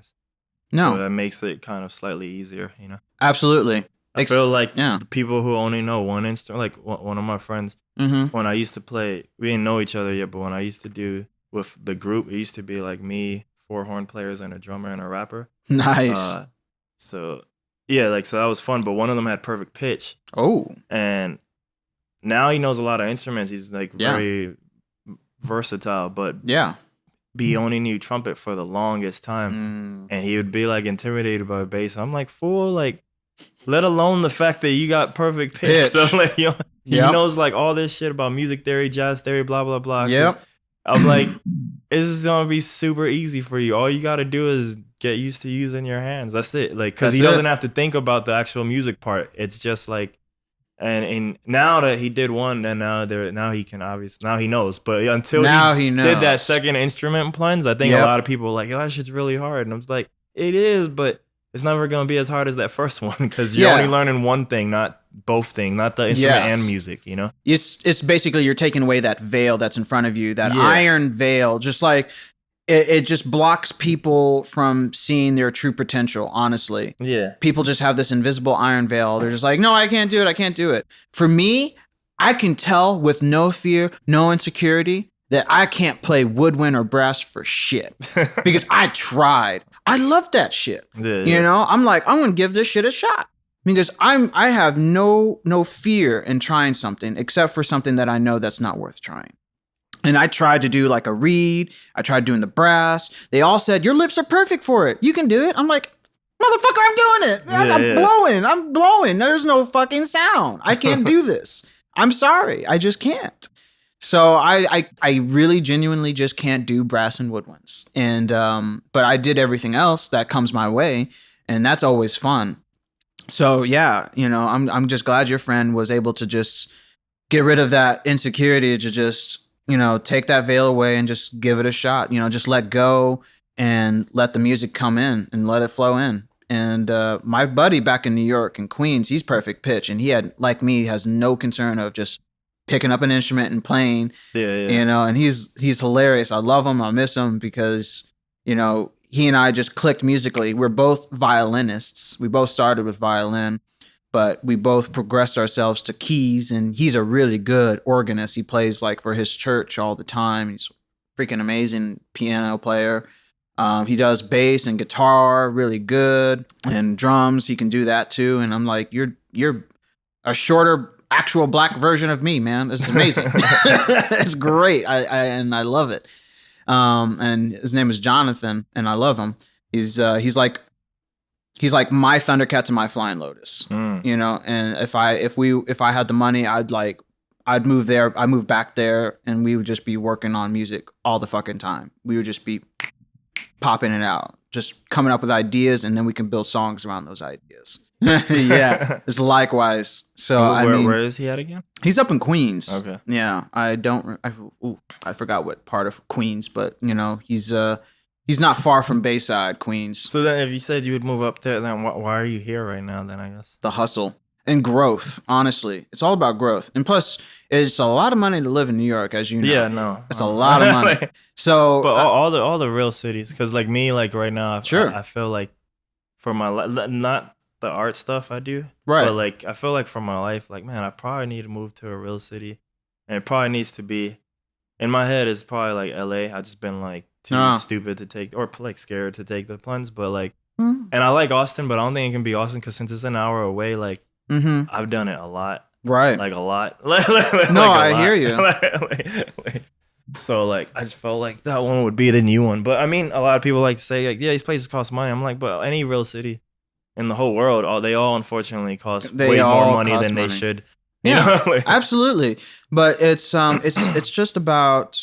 Speaker 1: No,
Speaker 2: So that makes it kind of slightly easier, you know.
Speaker 1: absolutely.
Speaker 2: I feel like
Speaker 1: yeah.
Speaker 2: the people who only know one instrument, like one of my friends, when I used to play, we didn't know each other yet, but when I used to do with the group, it used to be like me, 4 horn players, and a drummer and a rapper.
Speaker 1: Nice.
Speaker 2: So yeah, like so that was fun. But one of them had perfect pitch.
Speaker 1: Oh.
Speaker 2: And now he knows a lot of instruments. He's like very versatile. But
Speaker 1: yeah,
Speaker 2: he only knew trumpet for the longest time, and he would be like intimidated by bass. I'm like, fool, like. Let alone the fact that you got perfect pitch. So like, he knows like all this shit about music theory, jazz theory, blah blah blah.
Speaker 1: Yep.
Speaker 2: I'm like, this is gonna be super easy for you. All you gotta do is get used to using your hands. That's it. Like, because he doesn't have to think about the actual music part. It's just like, and now that he did one, then now he can obviously now he knows. But until he did that second instrument plunge, I think a lot of people were like, yo, that shit's really hard. And I was like, it is, but it's never going to be as hard as that first one because you're only learning one thing, not both things, not the instrument and music, you know?
Speaker 1: It's basically you're taking away that veil that's in front of you, that iron veil, just like it just blocks people from seeing their true potential, honestly.
Speaker 2: Yeah.
Speaker 1: People just have this invisible iron veil. They're just like, no, I can't do it. For me, I can tell with no fear, no insecurity, that I can't play woodwind or brass for shit because I tried. I love that shit.
Speaker 2: Yeah.
Speaker 1: You know, I'm like, I'm going to give this shit a shot because I have no fear in trying something except for something that I know that's not worth trying. And I tried to do like a reed. I tried doing the brass. They all said, your lips are perfect for it. You can do it. I'm like, motherfucker, I'm doing it. I'm blowing. There's no fucking sound. I can't do this. I'm sorry. I just can't. So I really genuinely just can't do brass and woodwinds. And but I did everything else that comes my way, and that's always fun. So yeah, you know, I'm just glad your friend was able to just get rid of that insecurity to just, you know, take that veil away and just give it a shot. You know, just let go and let the music come in and let it flow in. And my buddy back in New York in Queens, he's perfect pitch, and he had, like me, has no concern of just picking up an instrument and playing, you know, and he's hilarious. I love him. I miss him because, you know, he and I just clicked musically. We're both violinists. We both started with violin, but we both progressed ourselves to keys, and he's a really good organist. He plays like for his church all the time. He's a freaking amazing piano player. He does bass and guitar really good, and drums. He can do that too. And I'm like, you're a shorter actual black version of me, man. This is amazing. It's great. I love it. And his name is Jonathan, and I love him. He's like my Thundercat to my Flying Lotus. You know, and if I had the money, I'd move there. I'd move back there, and we would just be working on music all the fucking time. We would just be popping it out, just coming up with ideas, and then we can build songs around those ideas. Yeah, it's likewise. So
Speaker 2: where is he at again?
Speaker 1: He's up in Queens.
Speaker 2: Okay.
Speaker 1: Yeah, I forgot what part of Queens, but you know, he's not far from Bayside, Queens.
Speaker 2: So then, if you said you would move up there, then why are you here right now? Then I guess
Speaker 1: the hustle and growth. Honestly, it's all about growth, and plus, it's a lot of money to live in New York, as you know.
Speaker 2: Yeah, no,
Speaker 1: it's a lot of money. So,
Speaker 2: but all the real cities, because like me, like right now, I feel like for my not the art stuff I do, right? But like I feel like for my life, like man, I probably need to move to a real city, and it probably needs to be in my head. It's probably like LA. I just been like too stupid to take or like scared to take the plunge, but like, and I like Austin, but I don't think it can be Austin because since it's an hour away, like I've done it a lot, right? Like a lot. No,
Speaker 1: I hear you.
Speaker 2: So like I just felt like that one would be the new one, but I mean a lot of people like to say like yeah these places cost money. I'm like, but any real city in the whole world, they all unfortunately cost way more money than they should. You know?
Speaker 1: Absolutely. But it's just about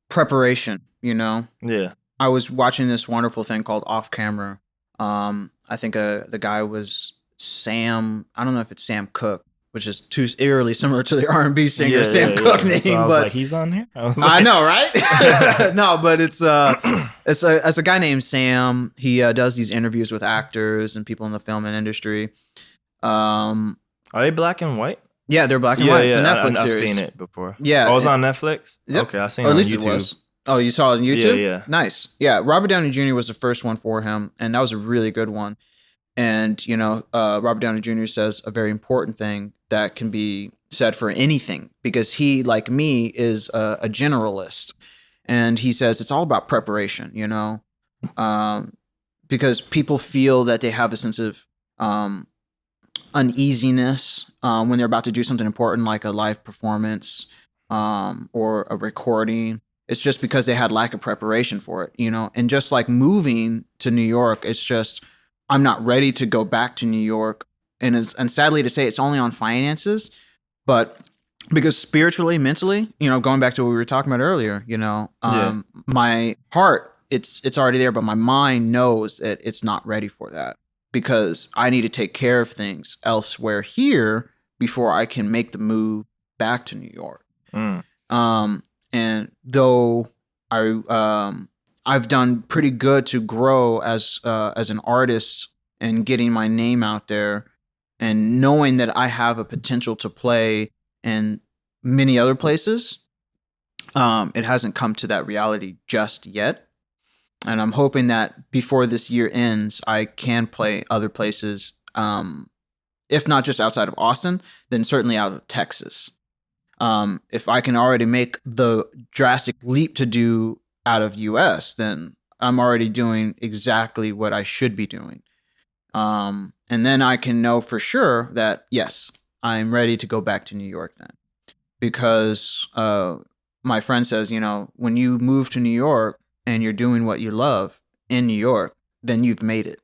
Speaker 1: preparation, you know?
Speaker 2: Yeah.
Speaker 1: I was watching this wonderful thing called Off Camera. I think the guy was Sam, I don't know if it's Sam Cooke, which is too eerily similar to the R&B singer Sam
Speaker 2: yeah.
Speaker 1: Cooke
Speaker 2: So
Speaker 1: name.
Speaker 2: I was
Speaker 1: But
Speaker 2: like, he's on here. I was
Speaker 1: I
Speaker 2: like,
Speaker 1: know, right? No, but it's a guy named Sam. He does these interviews with actors and people in the film and industry. Um,
Speaker 2: are they black and white?
Speaker 1: yeah, they're black and
Speaker 2: Yeah,
Speaker 1: white. It's a
Speaker 2: yeah.
Speaker 1: Netflix
Speaker 2: I've
Speaker 1: series.
Speaker 2: seen it before.
Speaker 1: Yeah,
Speaker 2: Oh, it's on Netflix.
Speaker 1: Yep.
Speaker 2: Okay, I seen
Speaker 1: Or
Speaker 2: it
Speaker 1: at
Speaker 2: on
Speaker 1: least
Speaker 2: YouTube.
Speaker 1: it was. Oh, you saw it on YouTube?
Speaker 2: Yeah.
Speaker 1: Nice. Yeah, Robert Downey Jr. was the first one for him, and that was a really good one. And, Robert Downey Jr. says a very important thing that can be said for anything, because he, like me, is a generalist. And he says it's all about preparation, because people feel that they have a sense of uneasiness when they're about to do something important, like a live performance or a recording. It's just because they had lack of preparation for it, And just like moving to New York, it's just I'm not ready to go back to New York, and sadly to say, it's only on finances, but because spiritually, mentally, going back to what we were talking about earlier, my heart, it's already there, but my mind knows that it's not ready for that, because I need to take care of things elsewhere here before I can make the move back to New York. And though I've done pretty good to grow as an artist and getting my name out there, and knowing that I have a potential to play in many other places, it hasn't come to that reality just yet. And I'm hoping that before this year ends, I can play other places, if not just outside of Austin, then certainly out of Texas. If I can already make the drastic leap to do out of US, then I'm already doing exactly what I should be doing. And then I can know for sure that, yes, I'm ready to go back to New York then. Because my friend says, when you move to New York and you're doing what you love in New York, then you've made it.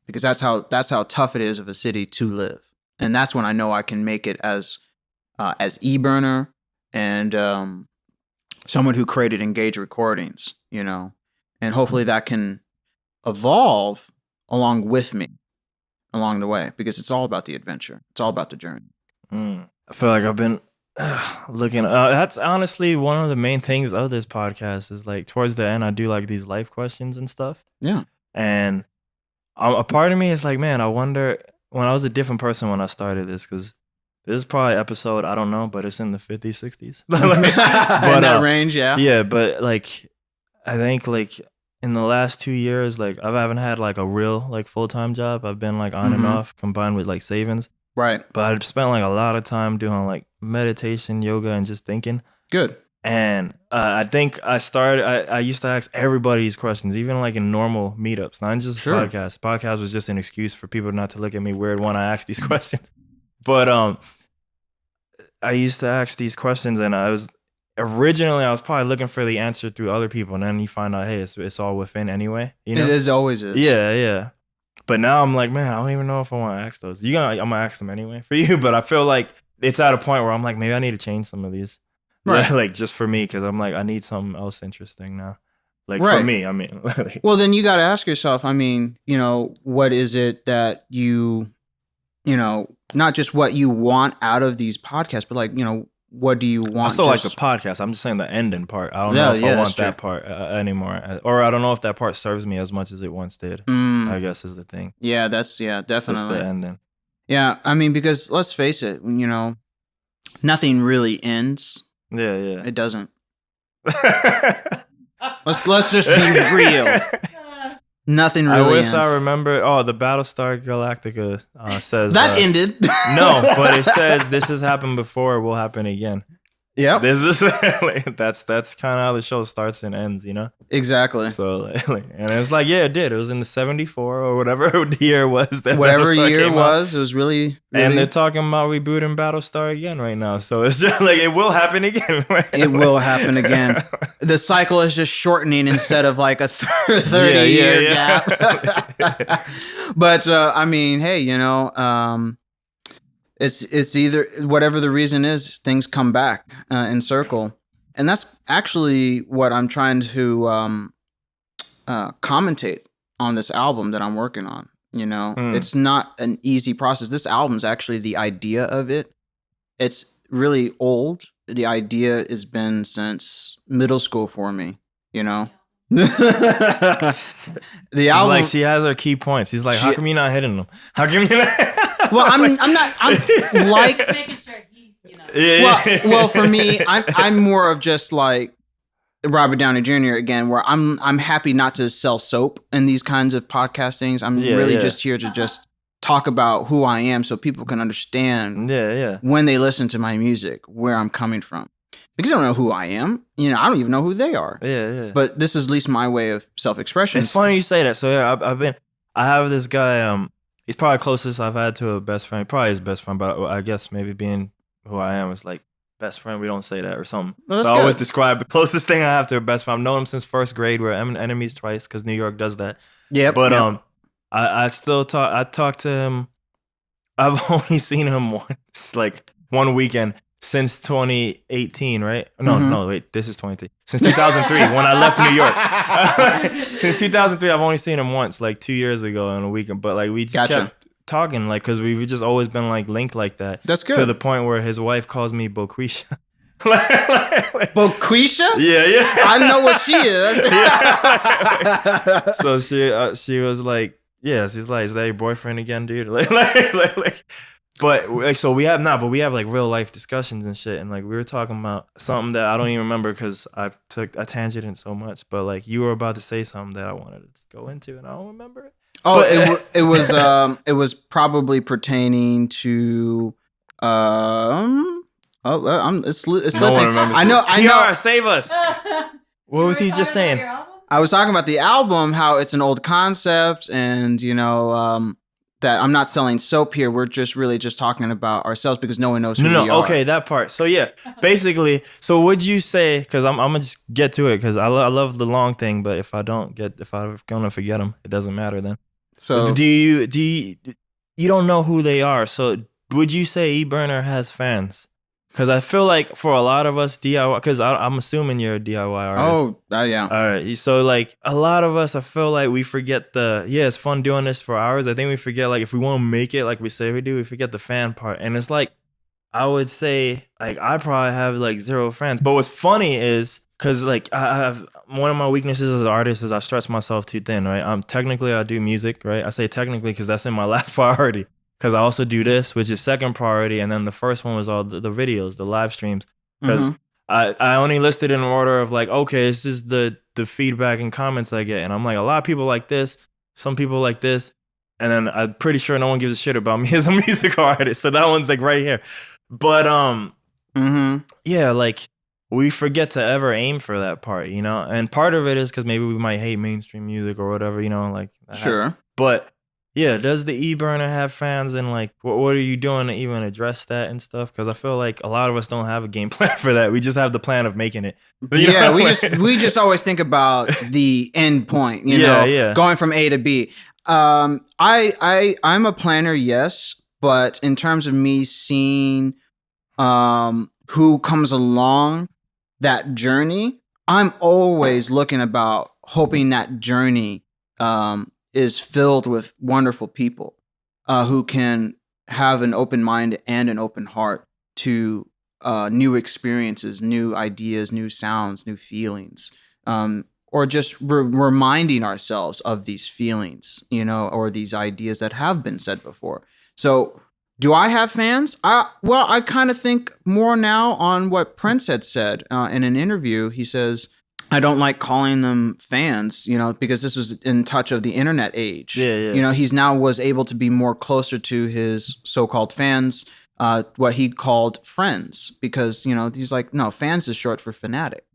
Speaker 1: Because that's how tough it is of a city to live. And that's when I know I can make it as eBurner and someone who created Engage Recordings, and hopefully that can evolve along with me along the way, because it's all about the adventure. It's all about the journey.
Speaker 2: I feel like I've been looking. That's honestly one of the main things of this podcast is like towards the end, I do like these life questions and stuff.
Speaker 1: Yeah.
Speaker 2: And a part of me is like, man, I wonder when I was a different person when I started this, because this is probably episode, I don't know, but it's in the 50s, 60s.
Speaker 1: But, in that range, yeah.
Speaker 2: Yeah, but like, I think like in the last 2 years, like I haven't had like a real like full-time job. I've been like on and off combined with like savings.
Speaker 1: Right.
Speaker 2: But I've spent like a lot of time doing like meditation, yoga, and just thinking.
Speaker 1: Good.
Speaker 2: And I think I used to ask everybody these questions, even like in normal meetups, not just podcasts. Podcast was just an excuse for people not to look at me weird when I asked these questions. But I used to ask these questions, and I was probably looking for the answer through other people, and then you find out, hey, it's all within anyway.
Speaker 1: It is always is.
Speaker 2: Yeah. But now I'm like, man, I don't even know if I want to ask those. I'm gonna ask them anyway for you. But I feel like it's at a point where I'm like, maybe I need to change some of these, right? Like just for me, because I'm like, I need something else interesting now. Like for me, I mean.
Speaker 1: Well, then you got to ask yourself. I mean, what is it that you not just what you want out of these podcasts, but like, what do you want?
Speaker 2: I still like the podcast. I'm just saying the ending part. I don't know if I want that part anymore. Or I don't know if that part serves me as much as it once did. I guess is the thing.
Speaker 1: Yeah, definitely.
Speaker 2: That's the ending.
Speaker 1: Yeah, I mean, because let's face it, nothing really ends.
Speaker 2: Yeah.
Speaker 1: It doesn't. let's just be real. Nothing really ends.
Speaker 2: I wish I remember. Oh, the Battlestar Galactica says
Speaker 1: that ended.
Speaker 2: No, but it says this has happened before. It will happen again.
Speaker 1: Yeah.
Speaker 2: This is that's kind of how the show starts and ends.
Speaker 1: Exactly.
Speaker 2: So and it was like, yeah, it did. It was in the 74 or whatever the year it was.
Speaker 1: Whatever year it was, it was really.
Speaker 2: And they're talking about rebooting Battlestar again right now. So it's just like it will happen again.
Speaker 1: It will happen again. The cycle is just shortening instead of like a 30-year gap. But I mean, hey, it's either whatever the reason is, things come back in circle, and that's actually what I'm trying to commentate on this album that I'm working on. You know, it's not an easy process. This album's actually the idea of it. It's really old. The idea has been since middle school for me, you know? The
Speaker 2: She's
Speaker 1: album.
Speaker 2: like, she has her key points. He's like, how come you're not hitting them? How come you're not?
Speaker 1: Well, I'm like,
Speaker 3: making sure he's, you know.
Speaker 1: well, for me, I'm more of just like Robert Downey Jr. again, where I'm happy not to sell soap in these kinds of podcast things. I'm really just here to just talk about who I am so people can understand when they listen to my music, where I'm coming from. Because I don't know who I am. You know, I don't even know who they are.
Speaker 2: Yeah.
Speaker 1: But this is at least my way of self-expression.
Speaker 2: It's funny you say that. So yeah, I have this guy, he's probably closest I've had to a best friend. Probably his best friend, but I guess maybe being who I am is like best friend. We don't say that or something.
Speaker 1: Well,
Speaker 2: I always describe the closest thing I have to a best friend. I've known him since first grade. We're enemies twice because New York does that.
Speaker 1: Yeah.
Speaker 2: But I still talk. I talk to him. I've only seen him once, like one weekend since 2018, right? No, wait, this is 2018. Since 2003, when I left New York. Since 2003, I've only seen him once, like 2 years ago on a weekend. But like we just kept talking, like, because we've just always been like linked like that.
Speaker 1: That's good.
Speaker 2: To the point where his wife calls me Boquisha.
Speaker 1: Boquisha?
Speaker 2: Yeah.
Speaker 1: I know what she is.
Speaker 2: So she was like, yeah, she's like, is that your boyfriend again, dude? But we have like real life discussions and shit, and like we were talking about something that I don't even remember because I took a tangent so much. But like you were about to say something that I wanted to go into, and I don't remember it.
Speaker 1: Oh, it was probably pertaining to it's slipping.
Speaker 2: No one remembers.
Speaker 1: I know.
Speaker 2: PR, save us. What was he just saying?
Speaker 1: I was talking about the album, how it's an old concept, and you know that I'm not selling soap here. We're just really just talking about ourselves because no one knows who we are.
Speaker 2: Okay, that part. So yeah, basically. So would you say? Because I'm gonna just get to it because I love the long thing, but if I'm gonna forget them, it doesn't matter then. So do you don't know who they are? So would you say eBurner has fans? Because I feel like for a lot of us DIY, because I'm assuming you're a DIY artist.
Speaker 1: Oh, yeah.
Speaker 2: All right. So like a lot of us, I feel like we forget it's fun doing this for hours. I think we forget, like, if we want to make it like we say we do, we forget the fan part. And it's like, I would say, like, I probably have like 0 fans. But what's funny is, because like I have, one of my weaknesses as an artist is I stretch myself too thin, right? Technically I do music, right? I say technically because that's in my last priority. Because I also do this, which is second priority, and then the first one was all the videos, the live streams. Because I only listed in order of like, okay, this is the feedback and comments I get, and I'm like, a lot of people like this, some people like this, and then I'm pretty sure no one gives a shit about me as a music artist. So that one's like right here. But yeah, like we forget to ever aim for that part, you know. And part of it is because maybe we might hate mainstream music or whatever, you know, like
Speaker 1: sure.
Speaker 2: But yeah, does the eBurner have fans, and like what are you doing to even address that and stuff? Because I feel like a lot of us don't have a game plan for that. We just have the plan of making it.
Speaker 1: Yeah, we just always think about the end point, you know, going from A to B. I'm a planner, yes, but in terms of me seeing who comes along that journey, I'm always looking about hoping that journey is filled with wonderful people who can have an open mind and an open heart to new experiences, new ideas, new sounds, new feelings, or just reminding ourselves of these feelings, you know, or these ideas that have been said before. So do I have fans? I kind of think more now on what Prince had said in an interview. He says, I don't like calling them fans, you know, because this was in touch of the internet age.
Speaker 2: Yeah.
Speaker 1: You know, he's now was able to be more closer to his so-called fans, what he called friends, because, you know, he's like, no, fans is short for fanatic.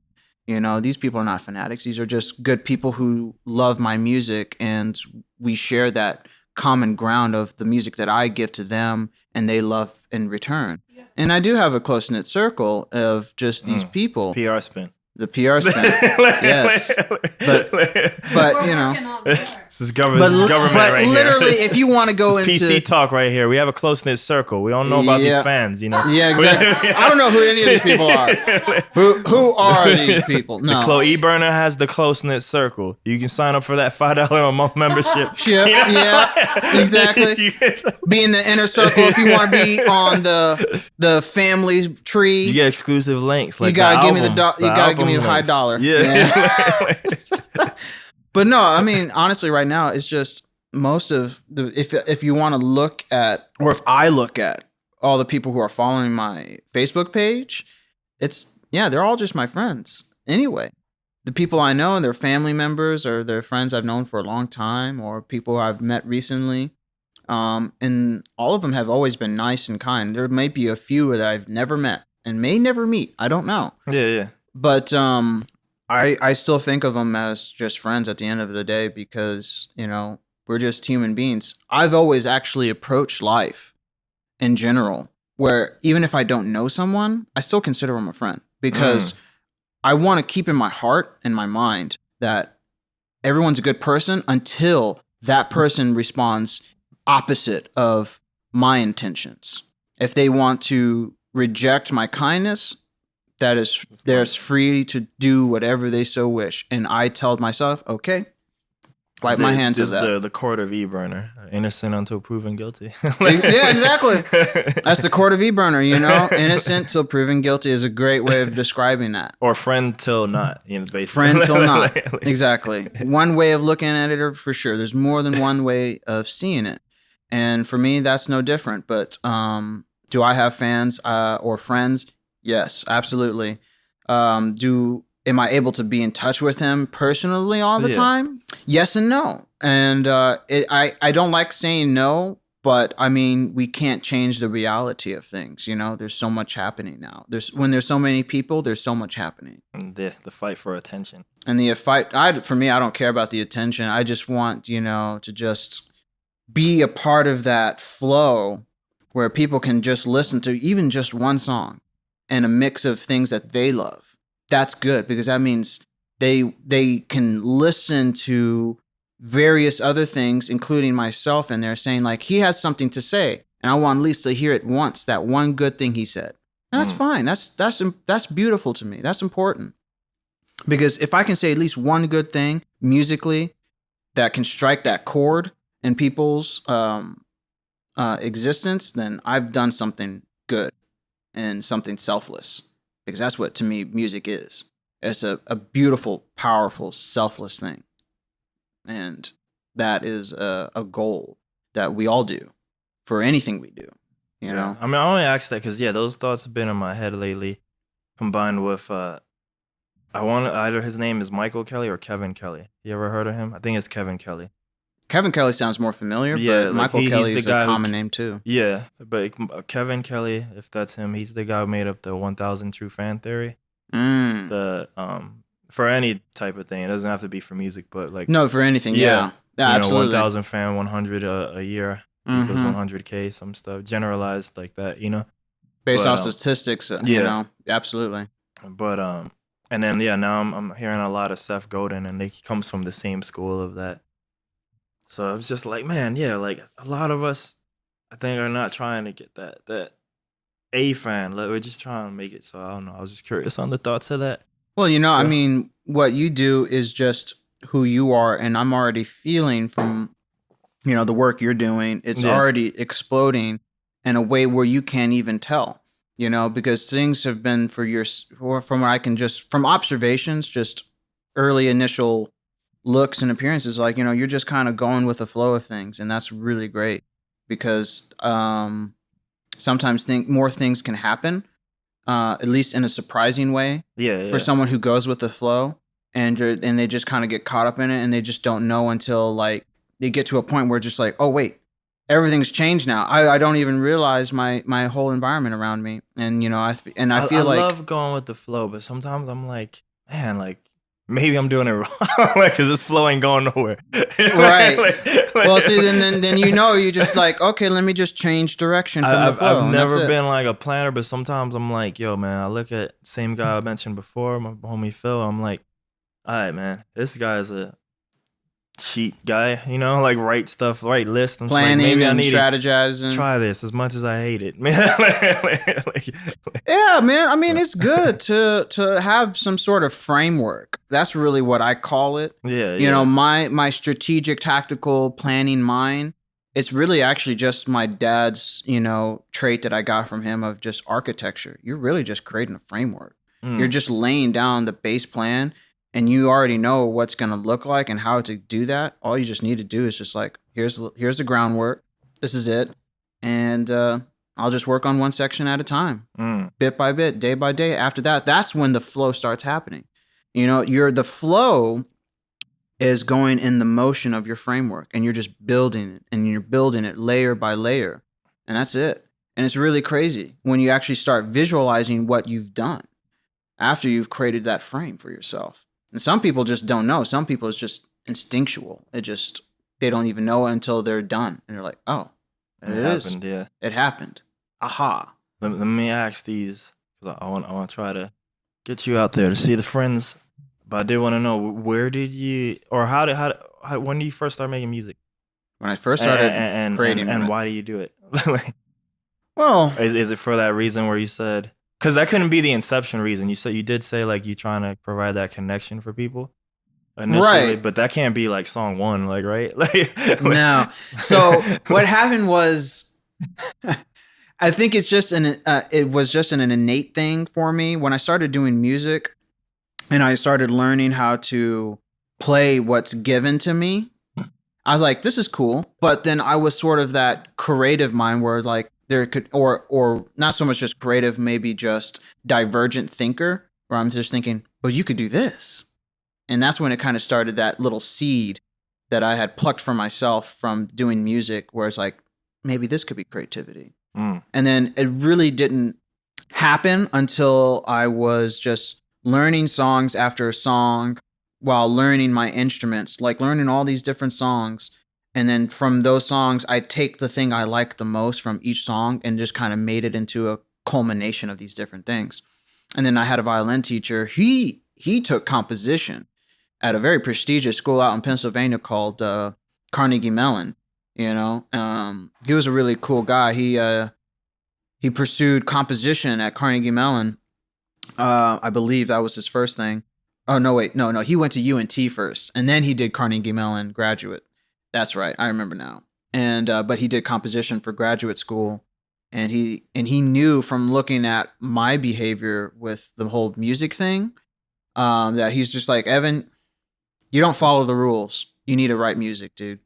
Speaker 1: You know, these people are not fanatics. These are just good people who love my music, and we share that common ground of the music that I give to them and they love in return. Yeah. And I do have a close-knit circle of just these people.
Speaker 2: PR spin.
Speaker 1: The PR spin, yes, but you know,
Speaker 2: This is government
Speaker 1: but
Speaker 2: right
Speaker 1: literally,
Speaker 2: here.
Speaker 1: if you want to go into
Speaker 2: PC talk right here, we have a close knit circle. We don't know about these fans, you know.
Speaker 1: Yeah, exactly. I don't know who any of these people are. Who are these people? No.
Speaker 2: The eBurner has the close knit circle. You can sign up for that $5 a month membership.
Speaker 1: Yeah, exactly. Be in the inner circle if you want to be on the family tree.
Speaker 2: You get exclusive links. Like
Speaker 1: you gotta give me you gotta give me a high dollar.
Speaker 2: Yeah.
Speaker 1: But no, I mean, honestly, right now it's just most of the if you want to look at, or if I look at all the people who are following my Facebook page, they're all just my friends. Anyway, the people I know and their family members or their friends I've known for a long time or people I've met recently. And all of them have always been nice and kind. There may be a few that I've never met and may never meet. I don't know.
Speaker 2: Yeah.
Speaker 1: But I still think of them as just friends at the end of the day because, we're just human beings. I've always actually approached life in general where even if I don't know someone, I still consider them a friend because I want to keep in my heart and my mind that everyone's a good person until that person responds opposite of my intentions. If they want to reject my kindness, they're free to do whatever they so wish. And I tell myself, okay, wipe my hands of that.
Speaker 2: The court of eBurner, innocent until proven guilty.
Speaker 1: Yeah, exactly. That's the court of eBurner, innocent till proven guilty is a great way of describing that.
Speaker 2: Or friend till not, basically.
Speaker 1: Friend till not, exactly. One way of looking at it, for sure. There's more than one way of seeing it. And for me, that's no different. But do I have fans or friends? Yes, absolutely. Am I able to be in touch with him personally all the time? Yes and no. And I don't like saying no, but I mean, we can't change the reality of things. There's so much happening now. When there's so many people, there's so much happening.
Speaker 2: And the fight for attention.
Speaker 1: And the fight, for me, I don't care about the attention. I just want, to just be a part of that flow where people can just listen to even just one song and a mix of things that they love. That's good because that means they can listen to various other things, including myself, and they're saying like, he has something to say, and I want at least to hear it once, that one good thing he said. And that's fine. That's beautiful to me. That's important. Because if I can say at least one good thing musically that can strike that chord in people's existence, then I've done something good and something selfless. Because that's what, to me, music is. It's a beautiful, powerful, selfless thing. And that is a goal that we all do for anything we do, you know?
Speaker 2: I mean, I only asked that because, those thoughts have been in my head lately, combined with, either his name is Michael Kelly or Kevin Kelly. You ever heard of him? I think it's Kevin Kelly.
Speaker 1: Kevin Kelly sounds more familiar, but Michael Kelly is a common name too.
Speaker 2: Yeah, but Kevin Kelly, if that's him, he's the guy who made up the 1,000 True Fan Theory. For any type of thing, it doesn't have to be for music, but like
Speaker 1: for anything, yeah, absolutely.
Speaker 2: 1,000 fan, 100 a year equals 100K, some stuff generalized like that,
Speaker 1: based on statistics, absolutely.
Speaker 2: But and then now I'm hearing a lot of Seth Godin, and he comes from the same school of that. So I was just like, man, like a lot of us, I think, are not trying to get that A fan. Like, we're just trying to make it. So I don't know. I was just curious on the thoughts of that.
Speaker 1: Well, I mean, what you do is just who you are, and I'm already feeling from, the work you're doing. It's already exploding in a way where you can't even tell, because things have been from what I can from observations, just early initial looks and appearances, like, you're just kind of going with the flow of things, and that's really great because sometimes more things can happen, at least in a surprising way, for someone who goes with the flow, and they just kind of get caught up in it, and they just don't know until like they get to a point where it's just like, oh wait, everything's changed now. I don't even realize my whole environment around me, and I feel like I
Speaker 2: love going with the flow, but sometimes I'm like, man, like, maybe I'm doing it wrong, because this flow ain't going nowhere.
Speaker 1: Right. Well, see, then you just like, okay, let me just change direction from the flow.
Speaker 2: I've never been like a planner, but sometimes I'm like, yo, man, I look at same guy I mentioned before, my homie Phil. I'm like, all right, man, this guy is sheet guy, you know, like write lists. I'm just like,
Speaker 1: Planning
Speaker 2: maybe I
Speaker 1: and
Speaker 2: need to
Speaker 1: strategizing.
Speaker 2: try this as much as I hate it.
Speaker 1: Yeah, man. I mean, it's good to have some sort of framework. That's really what I call it.
Speaker 2: Yeah,
Speaker 1: You know,
Speaker 2: yeah.
Speaker 1: my strategic tactical planning mind, it's really actually just my dad's, trait that I got from him of just architecture. You're really just creating a framework. You're
Speaker 2: Mm,
Speaker 1: just laying down the base plan and you already know what's going to look like and how to do that. All you just need to do is just like, here's the groundwork. This is it. And I'll just work on one section at a time,
Speaker 2: mm.
Speaker 1: bit by bit, day by day. After that, that's when the flow starts happening. The flow is going in the motion of your framework and you're just building it and you're building it layer by layer. And that's it. And it's really crazy when you actually start visualizing what you've done after you've created that frame for yourself. And some people just don't know. Some people it's just instinctual. They don't even know it until they're done. And they're like, oh, it is.
Speaker 2: Happened, yeah.
Speaker 1: It happened. Aha.
Speaker 2: Let me ask these, because I want to try to get you out there to see the friends. But I did want to know, where did you, or when did you first start making music?
Speaker 1: When I first started creating
Speaker 2: and why do you do it?
Speaker 1: well,
Speaker 2: is it for that reason where you said, because that couldn't be the inception reason. You did say like you trying to provide that connection for people initially,
Speaker 1: right?
Speaker 2: But that can't be like song one, like, right?
Speaker 1: No. So what happened was, I think it's just it was just an innate thing for me when I started doing music, and I started learning how to play what's given to me. I was like, this is cool, but then I was sort of that creative mind where like there could or not so much just creative, maybe just divergent thinker, where I'm just thinking, well, you could do this. And that's when it kind of started that little seed that I had plucked for myself from doing music, where it's like, maybe this could be creativity.
Speaker 2: Mm.
Speaker 1: And then it really didn't happen until I was just learning songs after song while learning my instruments, like learning all these different songs. And then from those songs, I take the thing I like the most from each song and just kind of made it into a culmination of these different things. And then I had a violin teacher. He took composition at a very prestigious school out in Pennsylvania called Carnegie Mellon. He was a really cool guy. He pursued composition at Carnegie Mellon. I believe that was his first thing. Oh, no, wait. No. He went to UNT first, and then he did Carnegie Mellon graduate. That's right. I remember now. And but he did composition for graduate school, and he knew from looking at my behavior with the whole music thing that he's just like, Evan, you don't follow the rules. You need to write music, dude.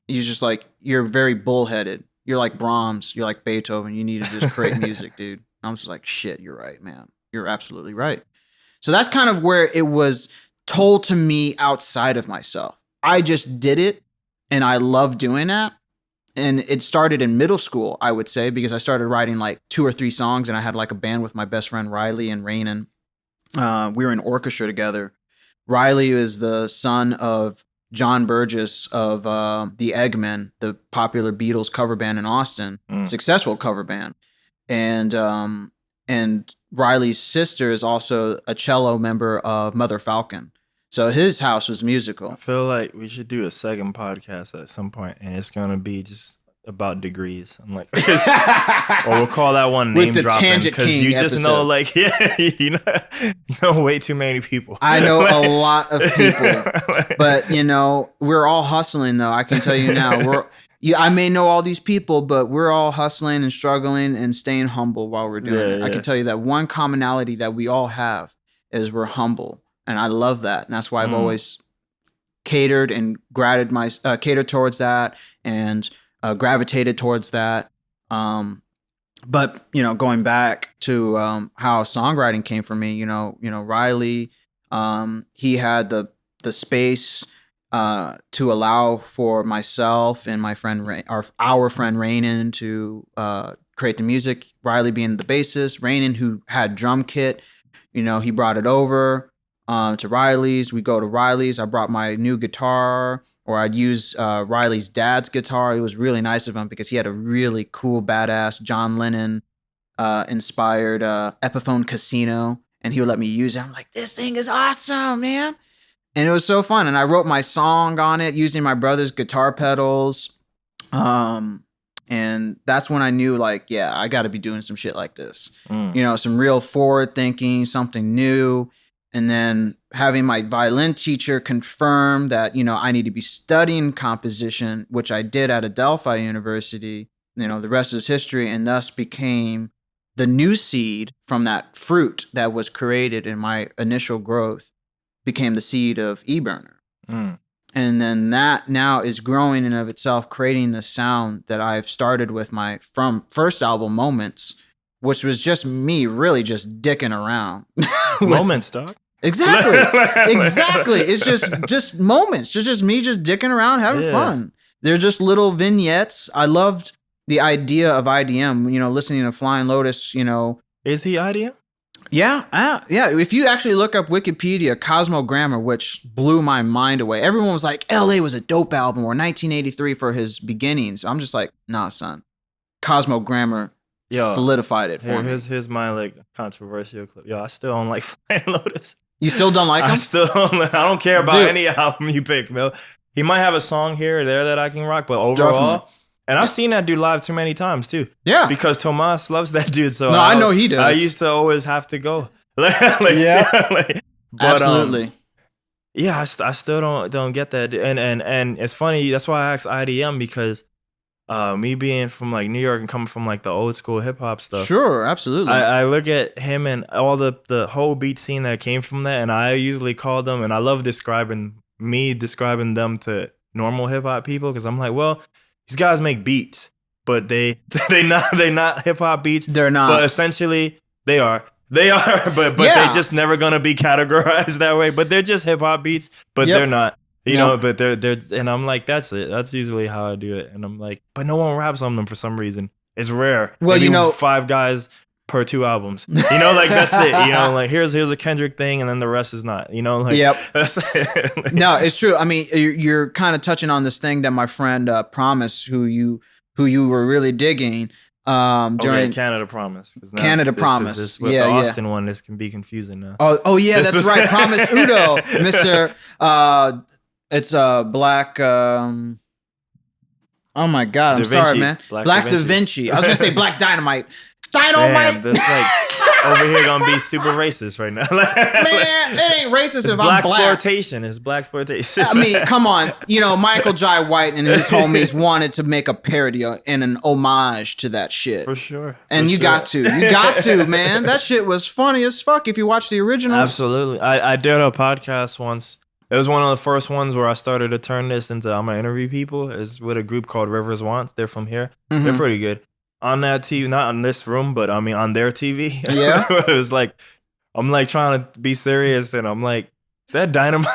Speaker 1: He's just like, you're very bullheaded. You're like Brahms. You're like Beethoven. You need to just create music, dude. I'm just like, shit, you're right, man. You're absolutely right. So that's kind of where it was told to me outside of myself. I just did it, and I love doing that. And it started in middle school, I would say, because I started writing like 2 or 3 songs, and I had like a band with my best friend Riley and Rainin. We were in orchestra together. Riley is the son of John Burgess of the Eggmen, the popular Beatles cover band in Austin, successful cover band. And Riley's sister is also a cello member of Mother Falcon. So his house was musical.
Speaker 2: I feel like we should do a second podcast at some point, and it's gonna be just about degrees. I'm like, or we'll call that one name dropping, because you just
Speaker 1: episode.
Speaker 2: know, like, yeah, you know way too many people.
Speaker 1: I know a lot of people, but we're all hustling though. I can tell you now, I may know all these people, but we're all hustling and struggling and staying humble while we're doing it. I can tell you that one commonality that we all have is we're humble. And I love that. And that's why I've always catered and catered towards that and gravitated towards that. But going back to how songwriting came for me, Riley, he had the space to allow for myself and my friend, our friend Rainin, to create the music. Riley being the bassist, Rainin, who had drum kit, he brought it over to Riley's. We go to Riley's. I brought my new guitar, or I'd use Riley's dad's guitar. It was really nice of him because he had a really cool, badass John Lennon inspired Epiphone Casino, and he would let me use it. I'm like, this thing is awesome, man. And it was so fun. And I wrote my song on it using my brother's guitar pedals. And that's when I knew, like, yeah, I got to be doing some shit like this. You know, some real forward thinking, something new. And then having my violin teacher confirm that, you know, I need to be studying composition, which I did at Adelphi University. You know, the rest is history, and thus became the new seed from that fruit that was created in my initial growth, became the seed of eBurner. And then that now is growing in of itself, creating the sound that I've started with my first album, Moments, which was just me really just dicking around.
Speaker 2: Moments, dog.
Speaker 1: Exactly. Exactly. It's just moments. It's just me just dicking around, having fun. They're just little vignettes. I loved the idea of IDM, you know, listening to Flying Lotus, you know.
Speaker 2: Is he IDM?
Speaker 1: Yeah. Yeah. If you actually look up Wikipedia, Cosmogrammar, which blew my mind away. Everyone was like, LA was a dope album, or 1983 for his beginnings. I'm just like, nah, son. Cosmogrammar solidified it for me.
Speaker 2: Here's my like controversial clip. Yo, I still don't like Flying Lotus.
Speaker 1: You still don't like him?
Speaker 2: I don't care about any album you pick, Bill. He might have a song here or there that I can rock, but overall, definitely. And I've seen that dude live too many times too. Yeah, because Tomas loves that dude. So
Speaker 1: no, I know he does.
Speaker 2: I used to always have to go.
Speaker 1: But, absolutely.
Speaker 2: Yeah, I still don't get that, and it's funny. That's why I asked IDM, because me being from like New York and coming from like the old school hip hop stuff.
Speaker 1: Sure, absolutely.
Speaker 2: I look at him and all the whole beat scene that came from that, and I usually call them, and I love describing them to normal hip hop people, because I'm like, well, these guys make beats, but they not hip hop beats.
Speaker 1: They're not.
Speaker 2: But essentially they are. They are, but they're just never gonna be categorized that way. But they're just hip hop beats, but they're not. You know, but they're and I'm like, that's it. That's usually how I do it. And I'm like, but no one raps on them for some reason. It's rare.
Speaker 1: Well,
Speaker 2: maybe
Speaker 1: you know,
Speaker 2: 5 guys per 2 albums. You know, like that's it. You know, like here's a Kendrick thing, and then the rest is not. You know, like that's it. Like,
Speaker 1: no, it's true. I mean, you're kind of touching on this thing that my friend Promise, who you were really digging. During
Speaker 2: Canada Promise.
Speaker 1: Promise.
Speaker 2: With the Austin one, this can be confusing now.
Speaker 1: Oh yeah, that's right. Promise Udo, Mr. It's Black. Oh my God, I'm sorry, man. Black Da Vinci. I was gonna say Black Dynamite. Dynamite.
Speaker 2: Damn, that's like over here gonna be super racist right now.
Speaker 1: Man, it ain't racist if I'm black.
Speaker 2: It's black exploitation.
Speaker 1: I mean, come on. You know, Michael Jai White and his homies wanted to make a parody and an homage to that shit.
Speaker 2: For sure.
Speaker 1: And you got to, man. That shit was funny as fuck if you watch the original.
Speaker 2: Absolutely. I did a podcast once. It was one of the first ones where I started to turn this into, I'm gonna interview people. It's with a group called Rivers Wants. They're from here. Mm-hmm. They're pretty good. On that TV, not on this room, but I mean on their TV.
Speaker 1: Yeah.
Speaker 2: It was like, I'm like trying to be serious, and I'm like, is that Dynamite?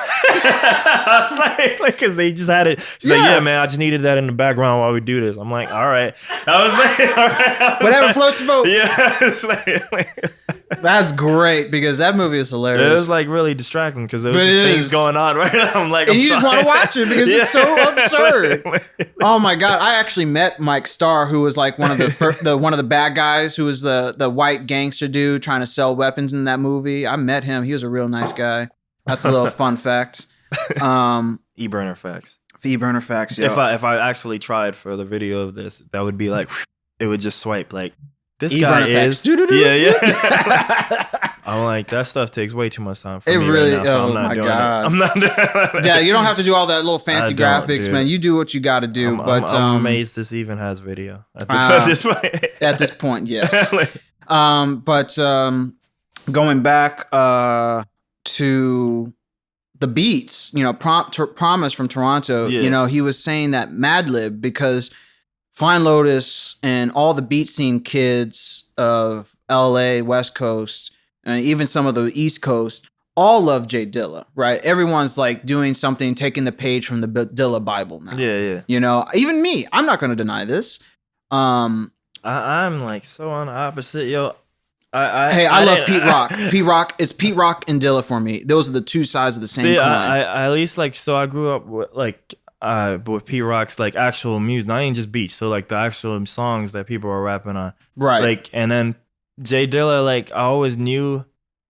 Speaker 2: I was like, because they just had it. She's like, yeah, man, I just needed that in the background while we do this. I'm like, all right. I was like, all right.
Speaker 1: Whatever floats your boat.
Speaker 2: Yeah. It's like,
Speaker 1: that's great, because that movie is hilarious.
Speaker 2: It was like really distracting because there was just things going on right now. I'm like,
Speaker 1: and you just want to watch it because it's so absurd. Oh my God. I actually met Mike Starr, who was like one of the bad guys, who was the white gangster dude trying to sell weapons in that movie. I met him. He was a real nice guy. That's a little fun fact.
Speaker 2: eBurner facts.
Speaker 1: eBurner facts. Yo.
Speaker 2: If I actually tried for the video of this, that would be like, it would just swipe like, this
Speaker 1: eBurner
Speaker 2: guy
Speaker 1: facts.
Speaker 2: Yeah. I'm like, that stuff takes way too much time for me
Speaker 1: really,
Speaker 2: right now, so I'm not doing it. I'm not doing it.
Speaker 1: Yeah, you don't have to do all that little fancy graphics, dude. Man. You do what you got to do.
Speaker 2: I'm amazed this even has video at this point.
Speaker 1: At this point, yes. Going back to the beats, you know, Promise from Toronto, you know, he was saying that Madlib, because Flying Lotus and all the beat scene kids of LA, West Coast, and even some of the East Coast, all love Jay Dilla, right? Everyone's like doing something, taking the page from the Dilla Bible now.
Speaker 2: Yeah.
Speaker 1: You know, even me, I'm not going to deny this.
Speaker 2: I'm like so on the opposite, yo.
Speaker 1: I love Pete Rock. Pete Rock, it's Pete Rock and Dilla for me. Those are the two sides of the same coin.
Speaker 2: I at least like, so I grew up with like with Pete Rock's like actual music, not even just beats. So like the actual songs that people are rapping on,
Speaker 1: right?
Speaker 2: Like, and then Jay Dilla, like I always knew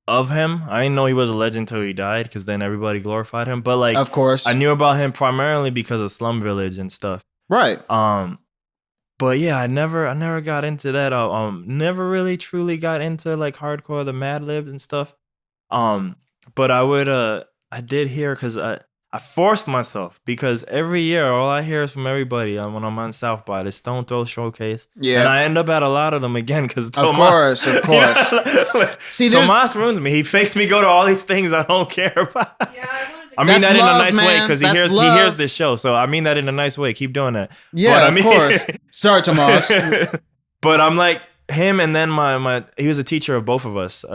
Speaker 2: of him. I didn't know he was a legend until he died, because then everybody glorified him. But like,
Speaker 1: Of course.
Speaker 2: I knew about him primarily because of Slum Village and stuff.
Speaker 1: Right.
Speaker 2: But yeah, I never got into that. Never really truly got into like hardcore, the Mad Lib and stuff. But I did hear, because I forced myself, because every year all I hear is from everybody when I'm on South by the Stone Throw Showcase.
Speaker 1: Yeah.
Speaker 2: And I end up at a lot of them again because
Speaker 1: Of course.
Speaker 2: See, Tomas ruins me. He makes me go to all these things I don't care about.
Speaker 3: Yeah,
Speaker 2: I mean that in a nice way,
Speaker 1: man.
Speaker 2: because he hears this show. So I mean that in a nice way. Keep doing that.
Speaker 1: Yeah,
Speaker 2: but,
Speaker 1: of course. Sorry, Tomas.
Speaker 2: But I'm like him, and then he was a teacher of both of us.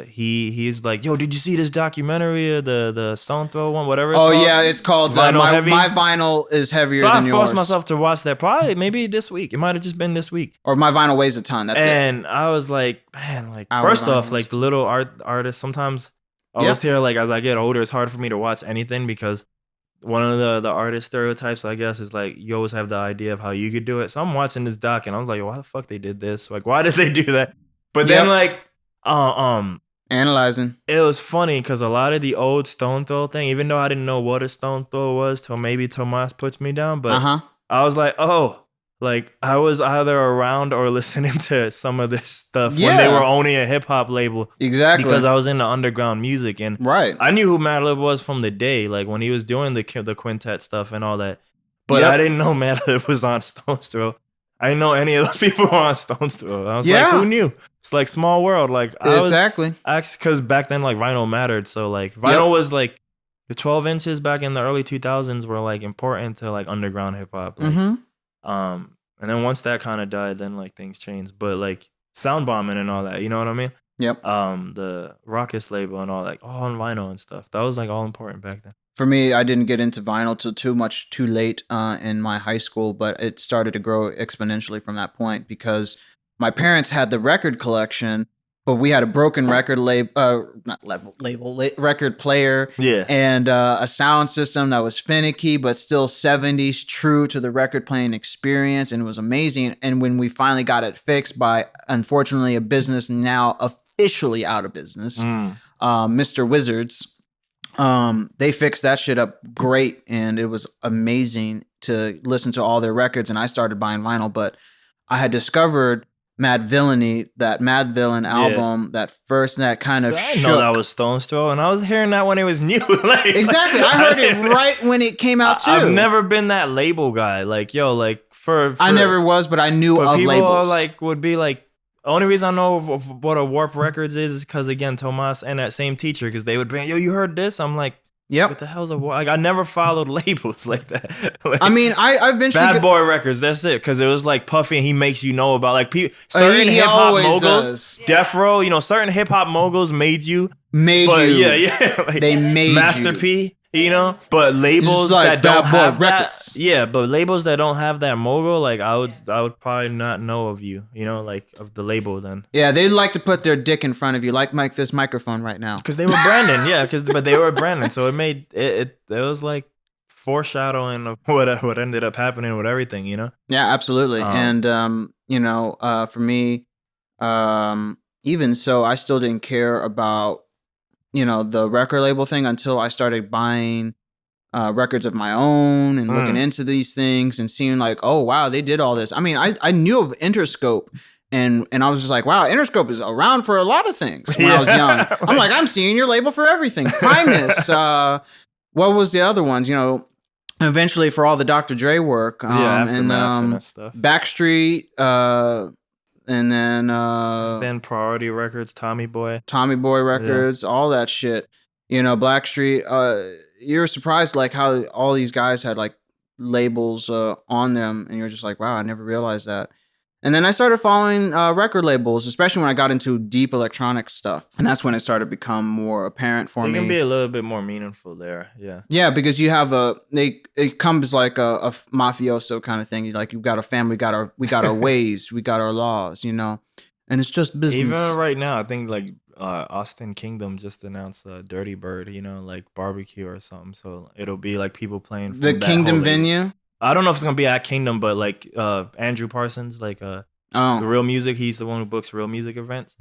Speaker 2: He's like, yo, did you see this documentary, the Stone Throw one, whatever it's called?
Speaker 1: Yeah, it's called
Speaker 2: my
Speaker 1: Vinyl is Heavier
Speaker 2: so
Speaker 1: Than
Speaker 2: I
Speaker 1: Yours.
Speaker 2: forced myself to watch that maybe this week. It might have just been this week.
Speaker 1: Or My Vinyl Weighs a Ton. That's it.
Speaker 2: And I was like, man, like
Speaker 1: Our
Speaker 2: first off,
Speaker 1: vinyls.
Speaker 2: like the little artists, sometimes I always hear, like, as I get older, it's hard for me to watch anything, because one of the artist stereotypes, I guess, is like you always have the idea of how you could do it. So I'm watching this doc and I was like, why the fuck they did this? Like, why did they do that? But then like
Speaker 1: Analyzing.
Speaker 2: it was funny because a lot of the old Stone Throw thing, even though I didn't know what a Stone Throw was till maybe Tomas puts me down, but I was like, oh, like I was either around or listening to some of this stuff when they were owning a hip hop label.
Speaker 1: Exactly.
Speaker 2: Because I was into underground music, and I knew who Madlib was from the day, like when he was doing the quintet stuff and all that. But I didn't know Madlib was on Stone's Throw. I didn't know any of those people were on Stone's Throw. I was like, who knew? It's like small world. Like because back then, like vinyl mattered. So like vinyl was like the 12 inches back in the early 2000s were like important to like underground hip hop. Like, and then once that kind of died, then like things changed. But like sound bombing and all that, you know what I mean?
Speaker 1: Yep.
Speaker 2: The Raucous label and all that, all on vinyl and stuff. That was like all important back then.
Speaker 1: For me, I didn't get into vinyl till too late in my high school, but it started to grow exponentially from that point because my parents had the record collection, but we had a broken record record player, and a sound system that was finicky but still 70s true to the record playing experience, and it was amazing. And when we finally got it fixed by, unfortunately, a business now officially out of business, Mr. Wizards. They fixed that shit up great, and it was amazing to listen to all their records, and I started buying vinyl, but I had discovered Mad Villainy, that Mad Villain album, that kind of
Speaker 2: I know that was Stone's Throw, and I was hearing that when it was new.
Speaker 1: Exactly. I heard it right when it came out, too.
Speaker 2: I've never been that label guy. Like, yo, like, for
Speaker 1: I never was, but I knew of
Speaker 2: people
Speaker 1: labels.
Speaker 2: Like, would be like, the only reason I know what a Warp Records is because, again, Tomas and that same teacher, because they would bring, yo, you heard this? I'm like, what the hell's a Warp? Like, I never followed labels like that. Like,
Speaker 1: I mean, I eventually...
Speaker 2: Bad Boy Records, that's it. Because it was like Puffy, and he makes you know about, like, certain hip-hop moguls. Death Row, you know, certain hip-hop moguls made you. Like,
Speaker 1: they made
Speaker 2: Master
Speaker 1: you.
Speaker 2: P. You know, but labels
Speaker 1: like
Speaker 2: that don't have
Speaker 1: records.
Speaker 2: that, but labels that don't have that mogul, like I would probably not know of you, you know, like of the label then.
Speaker 1: Yeah, they like to put their dick in front of you, like this microphone right now.
Speaker 2: Because they were branding, but they were branding, so it made it was like foreshadowing of what ended up happening with everything, you know.
Speaker 1: Yeah, absolutely, and you know, for me, even so, I still didn't care about, you know, the record label thing until I started buying records of my own and looking into these things and seeing like, oh, wow, they did all this. I mean, I knew of Interscope and I was just like, wow, Interscope is around for a lot of things when I was young. I'm like, I'm seeing your label for everything. Primus, what was the other ones? You know, eventually for all the Dr. Dre work.
Speaker 2: Aftermath and that stuff.
Speaker 1: Backstreet, and then
Speaker 2: Priority Records, Tommy Boy
Speaker 1: Records, all that shit. You know, Blackstreet. You're surprised like how all these guys had like labels on them, and you're just like, wow, I never realized that. And then I started following record labels, especially when I got into deep electronic stuff, and that's when it started to become more apparent for me.
Speaker 2: It can be a little bit more meaningful there, yeah.
Speaker 1: Yeah, because you have it comes like a mafioso kind of thing. Like, you've got a family, we got our ways, we got our laws, you know, and it's just business.
Speaker 2: Even right now, I think like Austin Kingdom just announced Dirty Bird, you know, like barbecue or something. So it'll be like people playing from
Speaker 1: the Kingdom venue.
Speaker 2: I don't know if it's gonna be at Kingdom, but like Andrew Parsons, like the Real Music, he's the one who books Real Music events.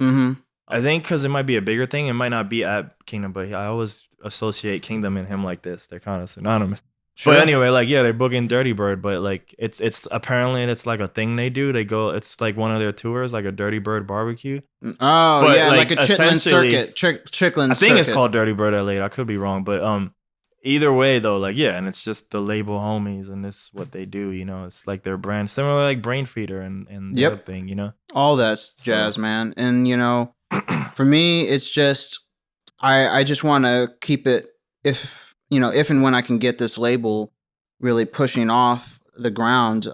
Speaker 2: I think because it might be a bigger thing. It might not be at Kingdom, but I always associate Kingdom and him like this. They're kind of synonymous.
Speaker 1: Sure.
Speaker 2: But anyway, like they're booking Dirty Bird, but like it's apparently it's like a thing they do. They go, it's like one of their tours, like a Dirty Bird barbecue.
Speaker 1: Oh,
Speaker 2: but
Speaker 1: yeah, like a Chitlin circuit. Chitlin
Speaker 2: I think
Speaker 1: circuit.
Speaker 2: it's called Dirty Bird LA. I could be wrong, but either way though, like yeah, and it's just the label homies, and this is what they do. It's like their brand, similar like Brain Feeder and their thing.
Speaker 1: All that's jazz, man. And for me, it's just I just want to keep it if and when I can get this label really pushing off the ground,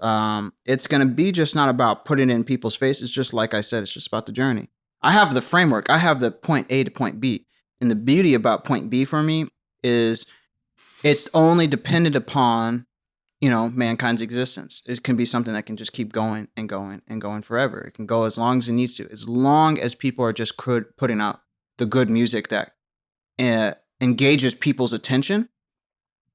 Speaker 1: it's going to be just not about putting it in people's faces. Just like I said, it's just about the journey. I have the framework. I have the point A to point B. And the beauty about point B for me is it's only dependent upon, mankind's existence. It can be something that can just keep going and going and going forever. It can go as long as it needs to, as long as people are just putting out the good music that engages people's attention.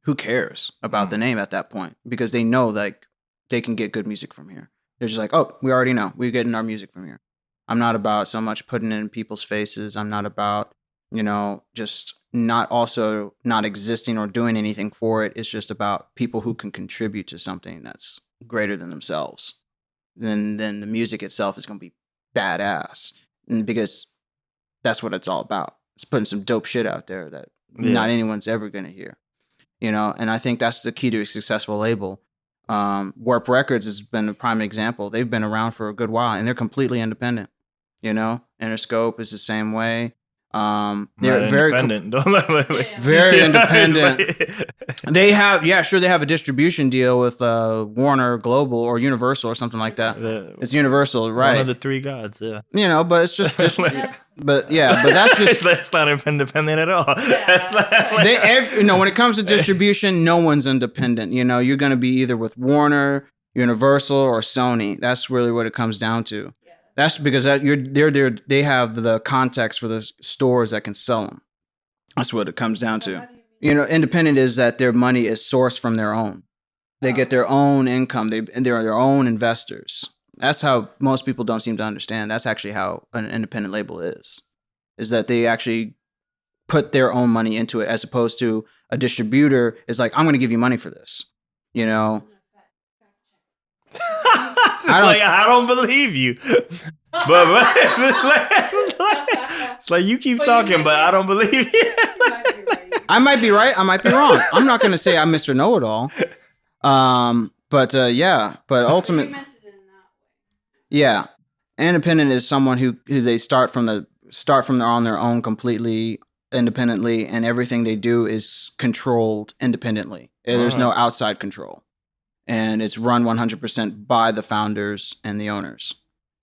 Speaker 1: Who cares about the name at that point? Because they know like they can get good music from here. They're just like, oh, we already know we're getting our music from here. I'm not about so much putting it in people's faces. I'm not about, just not existing or doing anything for it. It's just about people who can contribute to something that's greater than themselves. Then the music itself is going to be badass. And because that's what it's all about. It's putting some dope shit out there that not anyone's ever going to hear. And I think that's the key to a successful label. Warp Records has been a prime example. They've been around for a good while, and they're completely independent. Interscope is the same way. They're very
Speaker 2: independent.
Speaker 1: Very independent. They have, they have a distribution deal with Warner Global or Universal or something like that. It's Universal, right?
Speaker 2: One of the three gods, yeah.
Speaker 1: But it's just but that's just
Speaker 2: that's not independent at all.
Speaker 1: When it comes to distribution, no one's independent. You're going to be either with Warner, Universal, or Sony. That's really what it comes down to. That's because they have the context for the stores that can sell them. That's what it comes down to. Independent is that their money is sourced from their own. They get their own income. They're their own investors. That's how most people don't seem to understand. That's actually how an independent label is that they actually put their own money into it, as opposed to a distributor is like, I'm going to give you money for this.
Speaker 2: I don't believe you. But it's like you keep talking, but I don't believe you.
Speaker 1: I might be right. I might be wrong. I'm not going to say I'm Mr. Know-It-All. But ultimately, independent is someone who they start from on their own completely independently, and everything they do is controlled independently. There's no outside control. And it's run 100% by the founders and the owners.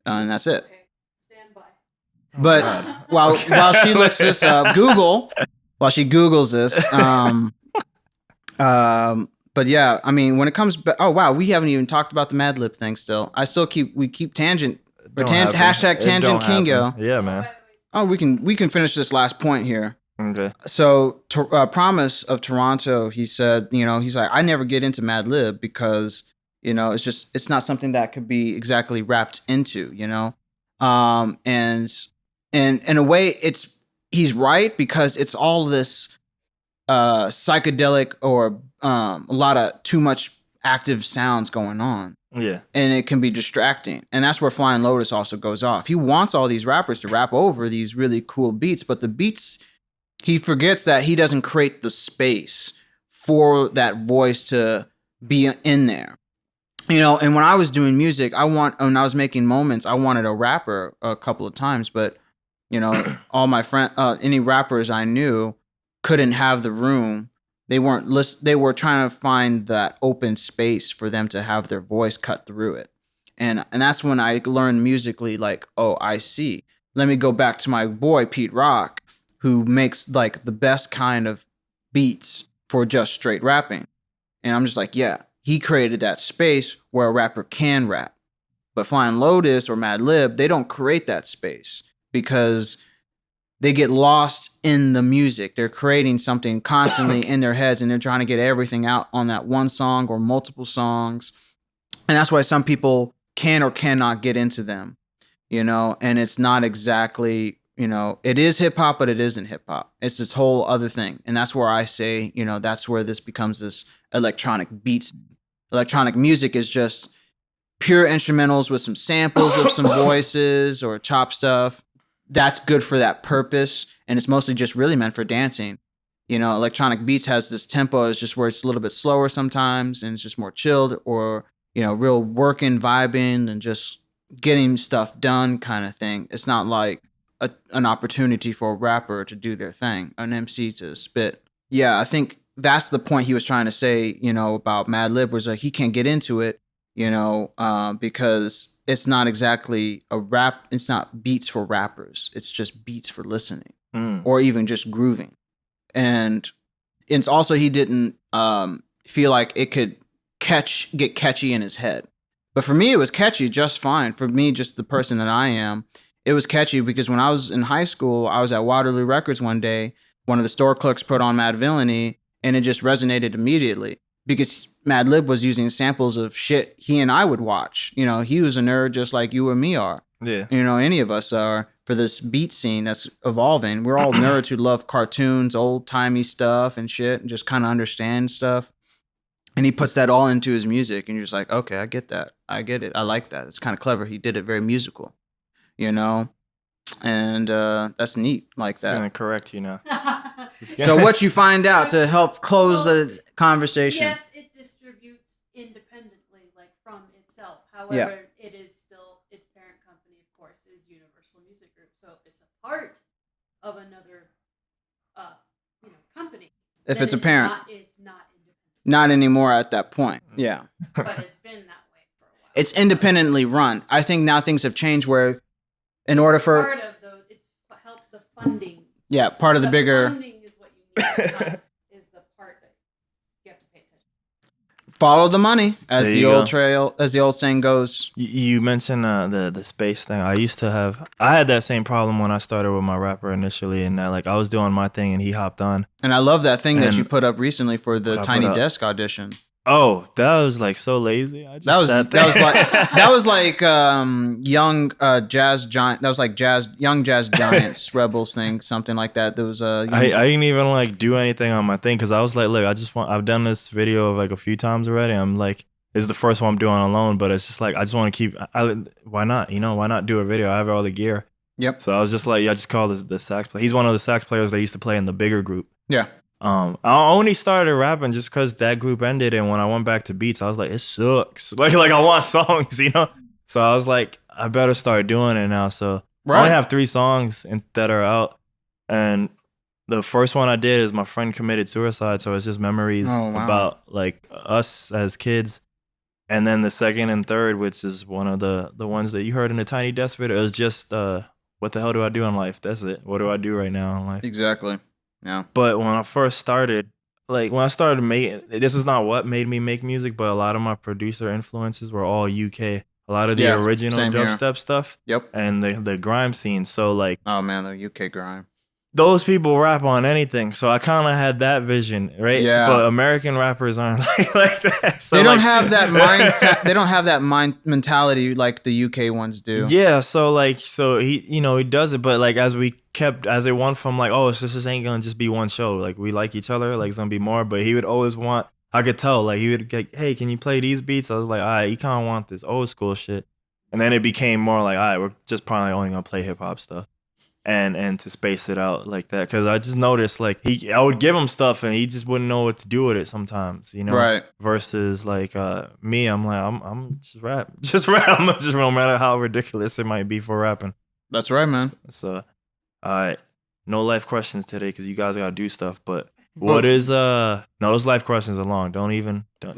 Speaker 1: And that's it.
Speaker 3: Okay. Stand by.
Speaker 1: But while she looks this up, while she Googles this, but yeah, I mean, when it comes back, oh wow, we haven't even talked about the Mad Lib thing still. We keep tangent, or hashtag Tangent Kingo.
Speaker 2: Yeah, man.
Speaker 1: Oh, we can finish this last point here.
Speaker 2: Okay.
Speaker 1: So, Promise of Toronto, he said, he's like, I never get into Mad Lib because, it's not something that could be exactly wrapped into, and in a way, he's right, because it's all this psychedelic or a lot of too much active sounds going on.
Speaker 2: Yeah.
Speaker 1: And it can be distracting. And that's where Flying Lotus also goes off. He wants all these rappers to rap over these really cool beats, but the beats, he forgets that he doesn't create the space for that voice to be in there. And when I was doing music, when I was making moments, I wanted a rapper a couple of times, but, all my friends, any rappers I knew couldn't have the room. They were trying to find that open space for them to have their voice cut through it. And that's when I learned musically, like, oh, I see. Let me go back to my boy, Pete Rock, who makes like the best kind of beats for just straight rapping. And I'm just like, yeah, he created that space where a rapper can rap. But Flying Lotus or Mad Lib, they don't create that space because they get lost in the music. They're creating something constantly in their heads, and they're trying to get everything out on that one song or multiple songs. And that's why some people can or cannot get into them, and it's not exactly it is hip hop, but it isn't hip hop. It's this whole other thing. And that's where I say, that's where this becomes this electronic beats. Electronic music is just pure instrumentals with some samples of some voices or chop stuff. That's good for that purpose. And it's mostly just really meant for dancing. Electronic beats has this tempo. It's just where it's a little bit slower sometimes and it's just more chilled, or, real working, vibing, and just getting stuff done kind of thing. It's not like an opportunity for a rapper to do their thing, an MC to spit. Yeah, I think that's the point he was trying to say, about Madlib, was like he can't get into it, because it's not exactly a rap. It's not beats for rappers. It's just beats for listening or even just grooving. And it's also, he didn't feel like it could get catchy in his head. But for me, it was catchy just fine. For me, just the person that I am, it was catchy because when I was in high school, I was at Waterloo Records one day. One of the store clerks put on Mad Villainy, and it just resonated immediately because Madlib was using samples of shit he and I would watch. He was a nerd just like you or me are.
Speaker 2: Yeah.
Speaker 1: Any of us are, for this beat scene that's evolving. We're all nerds who love cartoons, old-timey stuff and shit, and just kind of understand stuff. And he puts that all into his music, and you're just like, okay, I get that. I get it. I like that. It's kind of clever. He did it very musical, and that's neat like that.
Speaker 2: I'm going to correct you now.
Speaker 1: So what you find out to help close the conversation?
Speaker 3: Yes, it distributes independently, like from itself. However, it is still its parent company, of course, is Universal Music Group. So if it's a part of another, company,
Speaker 1: if it's a parent,
Speaker 3: it's not independent.
Speaker 1: Not anymore at that point. Yeah,
Speaker 3: but it's been that way for a while.
Speaker 1: It's independently run. I think now things have changed where, in order for
Speaker 3: part of those, it's helped the funding.
Speaker 1: Yeah, part of the bigger
Speaker 3: funding is what you need. Is the part that you have to pay attention.
Speaker 1: Follow the money, as the old saying goes.
Speaker 2: You mentioned the space thing. I had that same problem when I started with my rapper initially, and that I was doing my thing and he hopped on.
Speaker 1: And I love that thing that you put up recently for the Tiny Desk audition.
Speaker 2: Oh, that was so lazy. I just
Speaker 1: that was like young jazz giant. That was like young jazz giants rebels thing, something like that. There was I
Speaker 2: didn't even do anything on my thing because I was like, look, I've done this video a few times already. I'm like, this is the first one I'm doing alone, but it's just I just want to keep. Why not? Why not do a video? I have all the gear.
Speaker 1: Yep.
Speaker 2: So I was just like, I just call the sax player. He's one of the sax players that used to play in the bigger group.
Speaker 1: Yeah.
Speaker 2: I only started rapping just because that group ended, and when I went back to beats, I was like, it sucks. Like I want songs, So I was like, I better start doing it now. So I only have 3 songs that are out, and the first one I did is my friend committed suicide, so it's just memories about us as kids. And then the second and third, which is one of the ones that you heard in the Tiny Desk video, is just what the hell do I do in life? That's it. What do I do right now in life?
Speaker 1: Exactly. Yeah.
Speaker 2: But when I first started, making, this is not what made me make music, but a lot of my producer influences were all UK. A lot of the original dubstep stuff.
Speaker 1: Yep.
Speaker 2: And the grime scene. So
Speaker 1: oh man, the UK grime.
Speaker 2: Those people rap on anything. So I kind of had that vision, right?
Speaker 1: Yeah.
Speaker 2: But American rappers aren't like that. So
Speaker 1: they don't have that mind. They don't have that mind mentality like the UK ones do.
Speaker 2: Yeah. So he he does it, but as it went from this ain't gonna just be one show. We like each other. It's gonna be more. But he would always want. I could tell. He would hey, can you play these beats? I was like, all right, you kind of want this old school shit. And then it became more all right, we're just probably only gonna play hip hop stuff. And to space it out like that, because I just noticed I would give him stuff and he just wouldn't know what to do with it sometimes,
Speaker 1: Right.
Speaker 2: Versus me, I'm just rap, I'm just no matter how ridiculous it might be for rapping.
Speaker 1: That's right, man.
Speaker 2: So, all right, no life questions today because you guys gotta do stuff. But what is no, those life questions are long.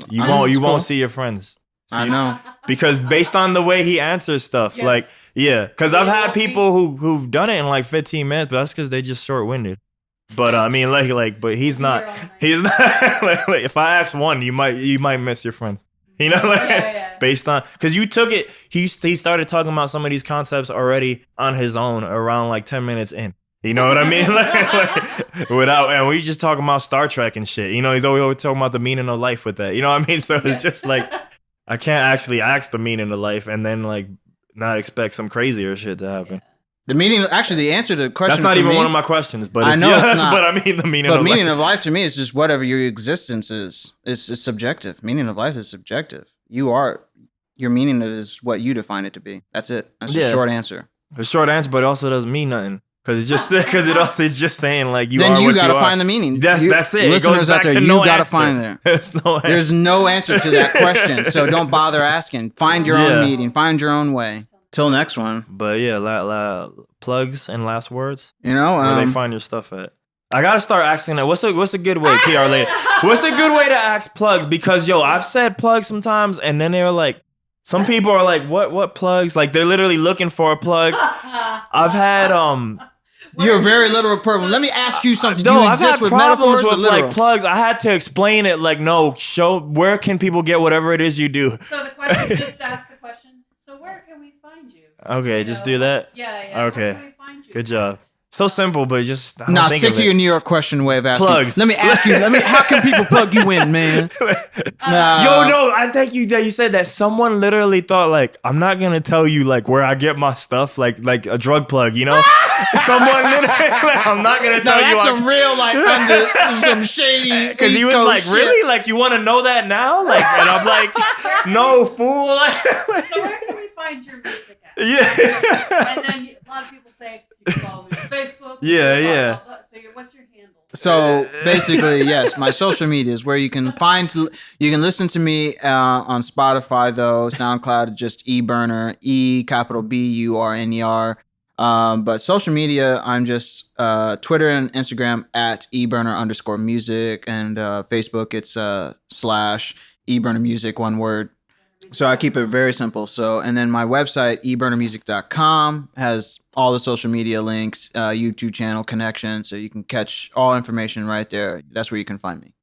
Speaker 2: You won't see your friends.
Speaker 1: I know.
Speaker 2: Because based on the way he answers stuff, because I've had people who've done it in 15 minutes, but that's because they just short-winded. But I mean, but he's not. He's not. If I ask one, you might miss your friends. Based on because you took it. He started talking about some of these concepts already on his own around 10 minutes in. You know what I mean? And we just talking about Star Trek and shit. He's always talking about the meaning of life with that. You know what I mean? So it's just I can't actually ask the meaning of life and then not expect some crazier shit to happen.
Speaker 1: The meaning, actually, the answer to the question.
Speaker 2: That's not
Speaker 1: for
Speaker 2: even
Speaker 1: me,
Speaker 2: one of my questions, but
Speaker 1: I know
Speaker 2: yeah,
Speaker 1: it's
Speaker 2: that's
Speaker 1: not.
Speaker 2: what I mean. The meaning
Speaker 1: But
Speaker 2: of
Speaker 1: meaning
Speaker 2: life.
Speaker 1: of life to me is just whatever your existence is. It's subjective. Meaning of life is subjective. Your meaning is what you define it to be. That's it. That's the short answer.
Speaker 2: The short answer, but it also doesn't mean nothing because it's just saying like you
Speaker 1: then
Speaker 2: are
Speaker 1: you
Speaker 2: what
Speaker 1: gotta
Speaker 2: you
Speaker 1: find
Speaker 2: are.
Speaker 1: the meaning.
Speaker 2: That's it. It
Speaker 1: Listeners
Speaker 2: goes back
Speaker 1: out there,
Speaker 2: to
Speaker 1: you
Speaker 2: no
Speaker 1: gotta
Speaker 2: answer.
Speaker 1: find there.
Speaker 2: There's
Speaker 1: no answer to that question, so don't bother asking. Find your own meaning. Find your own way. Till next one.
Speaker 2: But yeah, plugs and last words.
Speaker 1: Where
Speaker 2: they find your stuff at. I gotta start asking that. What's a good way, PR lady? What's a good way to ask plugs? Because I've said plugs sometimes, and then they're like, some people are like, what plugs? Like they're literally looking for a plug. I've had
Speaker 1: You're a very literal person. Let me ask you something. Do
Speaker 2: no,
Speaker 1: you
Speaker 2: I've had
Speaker 1: exist with
Speaker 2: problems
Speaker 1: metaphors or
Speaker 2: with
Speaker 1: literal?
Speaker 2: like plugs. I had to explain it. Like, no, show where can people get whatever it is you do.
Speaker 3: So the question, just ask the question. So where can we find you?
Speaker 2: Okay, just do that.
Speaker 3: Yeah.
Speaker 2: Okay,
Speaker 3: Where can we find you?
Speaker 2: good job. So simple, but just I don't
Speaker 1: Nah,
Speaker 2: think
Speaker 1: stick
Speaker 2: of
Speaker 1: to
Speaker 2: it.
Speaker 1: your New York question way of asking.
Speaker 2: Plugs.
Speaker 1: Let me ask you. How can people plug you in, man?
Speaker 2: I thank you that you said that. Someone literally thought like, I'm not gonna tell you like where I get my stuff, like a drug plug, Someone literally, I'm not gonna tell you.
Speaker 1: That's some real like under some shady.
Speaker 2: Because he was like, really? Like, you want to know that now? Like, and I'm like, no, fool.
Speaker 3: So where can we find your music at?
Speaker 2: Yeah.
Speaker 3: And then a lot of people say you can follow me on Facebook.
Speaker 2: Yeah,
Speaker 3: blah, blah, blah. So what's your handle?
Speaker 1: So basically, yes, my social media is where you can listen to me on Spotify though, SoundCloud, just eBurner, capital BURNER. But social media, I'm just Twitter and Instagram at eBurner_music, and Facebook it's / eBurnermusic, one word. So I keep it very simple. So, and then my website, eburnermusic.com, has all the social media links, YouTube channel connection, so you can catch all information right there. That's where you can find me.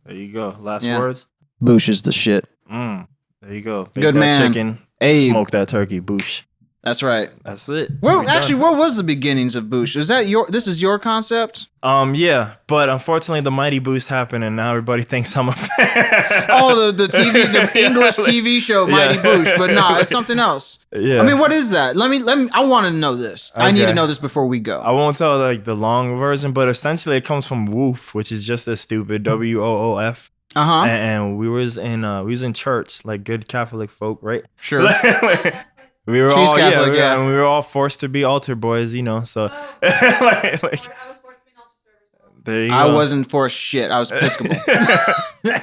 Speaker 2: There you go. Last words?
Speaker 1: Boosh is the shit.
Speaker 2: There you go. Bake
Speaker 1: Good
Speaker 2: that
Speaker 1: man.
Speaker 2: Chicken,
Speaker 1: Abe.
Speaker 2: smoke that turkey, Boosh.
Speaker 1: That's right.
Speaker 2: That's it.
Speaker 1: Where was the beginnings of Boosh? This is your concept?
Speaker 2: Yeah, but unfortunately the Mighty Boost happened and now everybody thinks I'm a fan.
Speaker 1: Oh, the English TV show Mighty Boosh, but no, it's something else.
Speaker 2: Yeah.
Speaker 1: I mean, what is that? Let me I want to know this. I need to know this before we go.
Speaker 2: I won't tell like the long version, but essentially it comes from woof, which is just as stupid, WOOF.
Speaker 1: Uh-huh.
Speaker 2: And we was in church, like good Catholic folk, right?
Speaker 1: Sure.
Speaker 2: We were
Speaker 1: She's
Speaker 2: all
Speaker 1: Catholic, yeah.
Speaker 2: and we were all forced to be altar boys, so
Speaker 3: I was forced to be an altar server.
Speaker 2: there you go.
Speaker 1: I wasn't for shit. I was Episcopal.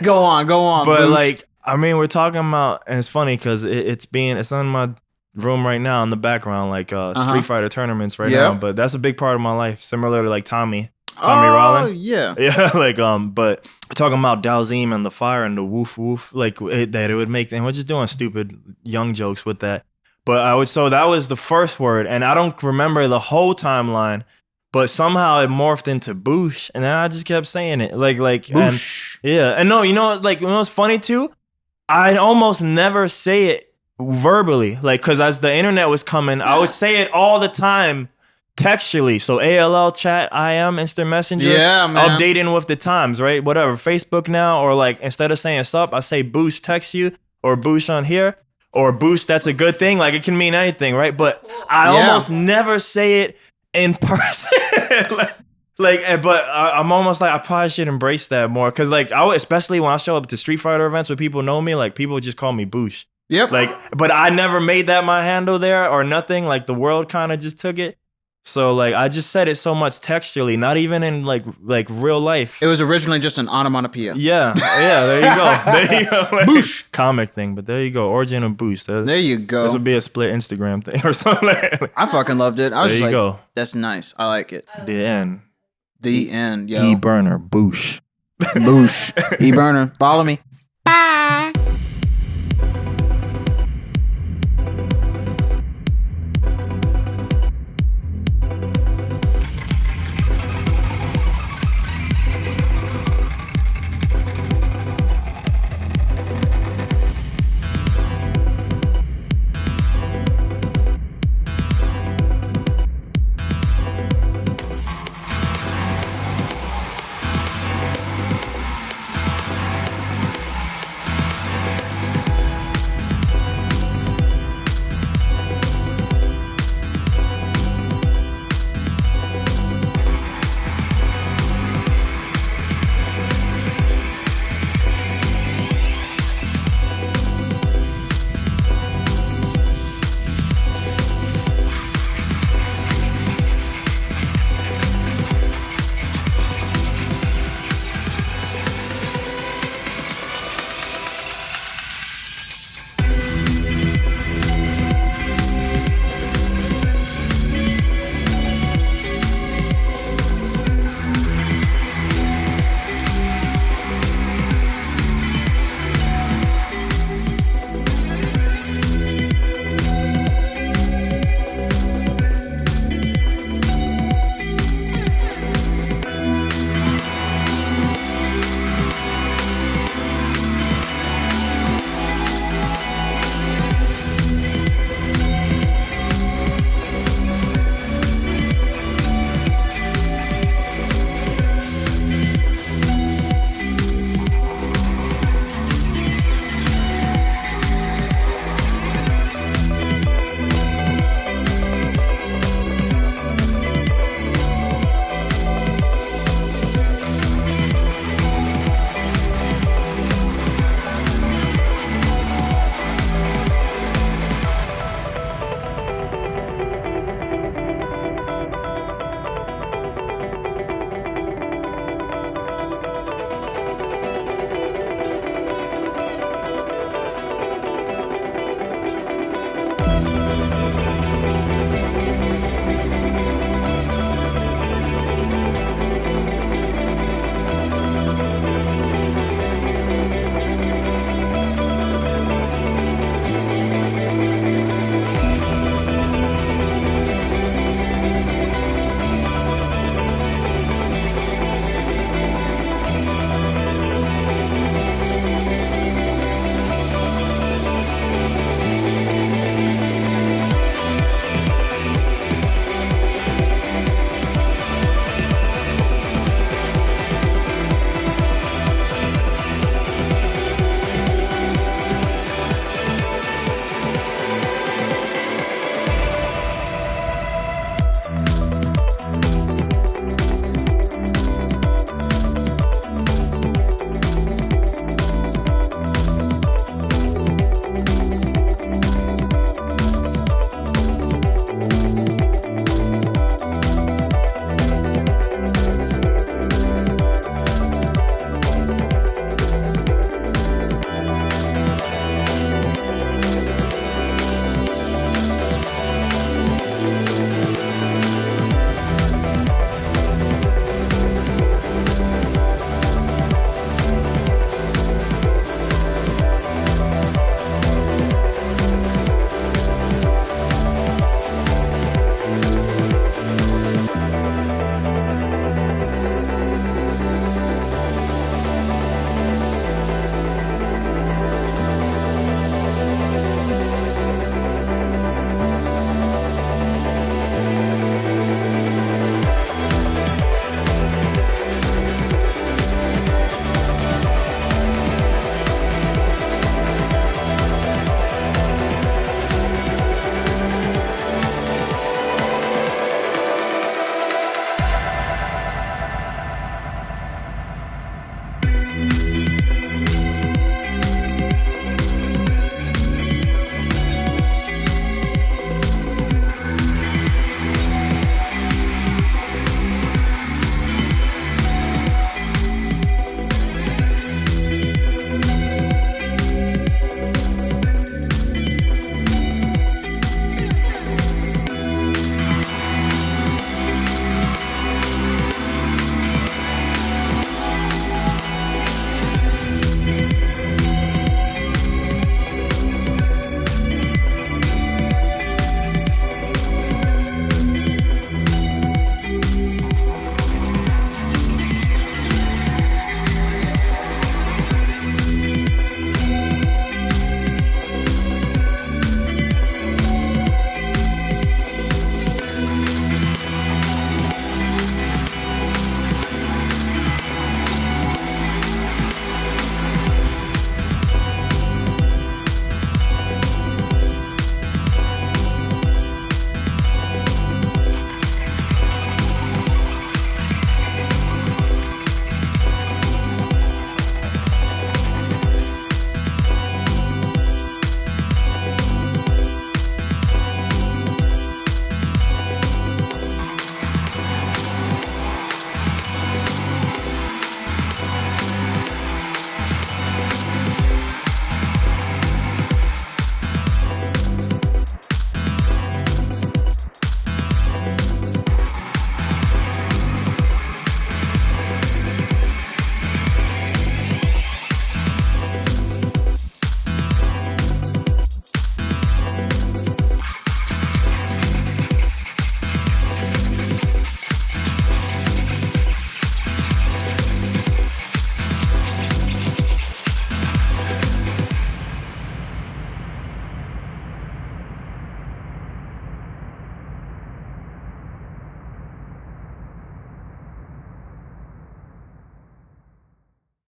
Speaker 1: Go on.
Speaker 2: But
Speaker 1: Boosh.
Speaker 2: like, I mean, we're talking about, and it's funny because it's in my room right now in the background, like Street Fighter tournaments right now. But that's a big part of my life, similar to like Tommy Rollin.
Speaker 1: Yeah.
Speaker 2: Yeah, like but talking about Dalzim and the fire and the woof woof, like that it would make, and we're just doing stupid young jokes with that. But so that was the first word, and I don't remember the whole timeline, but somehow it morphed into Boosh, and then I just kept saying it, like
Speaker 1: Boosh.
Speaker 2: And no, like what's funny too, I almost never say it verbally, like because as the internet was coming, I would say it all the time textually. So ALL chat, IM, Instant Messenger,
Speaker 1: Yeah, man.
Speaker 2: updating with the times, right? Whatever, Facebook now, or like instead of saying sup, I say Boosh text you, or Boosh on here. Or Boosh, that's a good thing. Like, it can mean anything, right? But I almost never say it in person. But I'm almost like, I probably should embrace that more. Because, like, especially when I show up to Street Fighter events where people know me, like, people just call me Boosh.
Speaker 1: Yep.
Speaker 2: Like, but I never made that my handle there or nothing. Like, the world kind of just took it. So, like, I just said it so much textually, not even in, like real life.
Speaker 1: It was originally just an onomatopoeia.
Speaker 2: Yeah, there you go. There you go. Like,
Speaker 1: Boosh.
Speaker 2: Comic thing, but there you go. Origin of Boosh.
Speaker 1: There you go.
Speaker 2: This would be a split Instagram thing or something.
Speaker 1: I fucking loved it. I was
Speaker 2: there
Speaker 1: just
Speaker 2: you
Speaker 1: like,
Speaker 2: go.
Speaker 1: That's nice. I like it.
Speaker 2: The end.
Speaker 1: The end, yo.
Speaker 2: eBurner, Boosh.
Speaker 1: Boosh. eBurner. Follow me.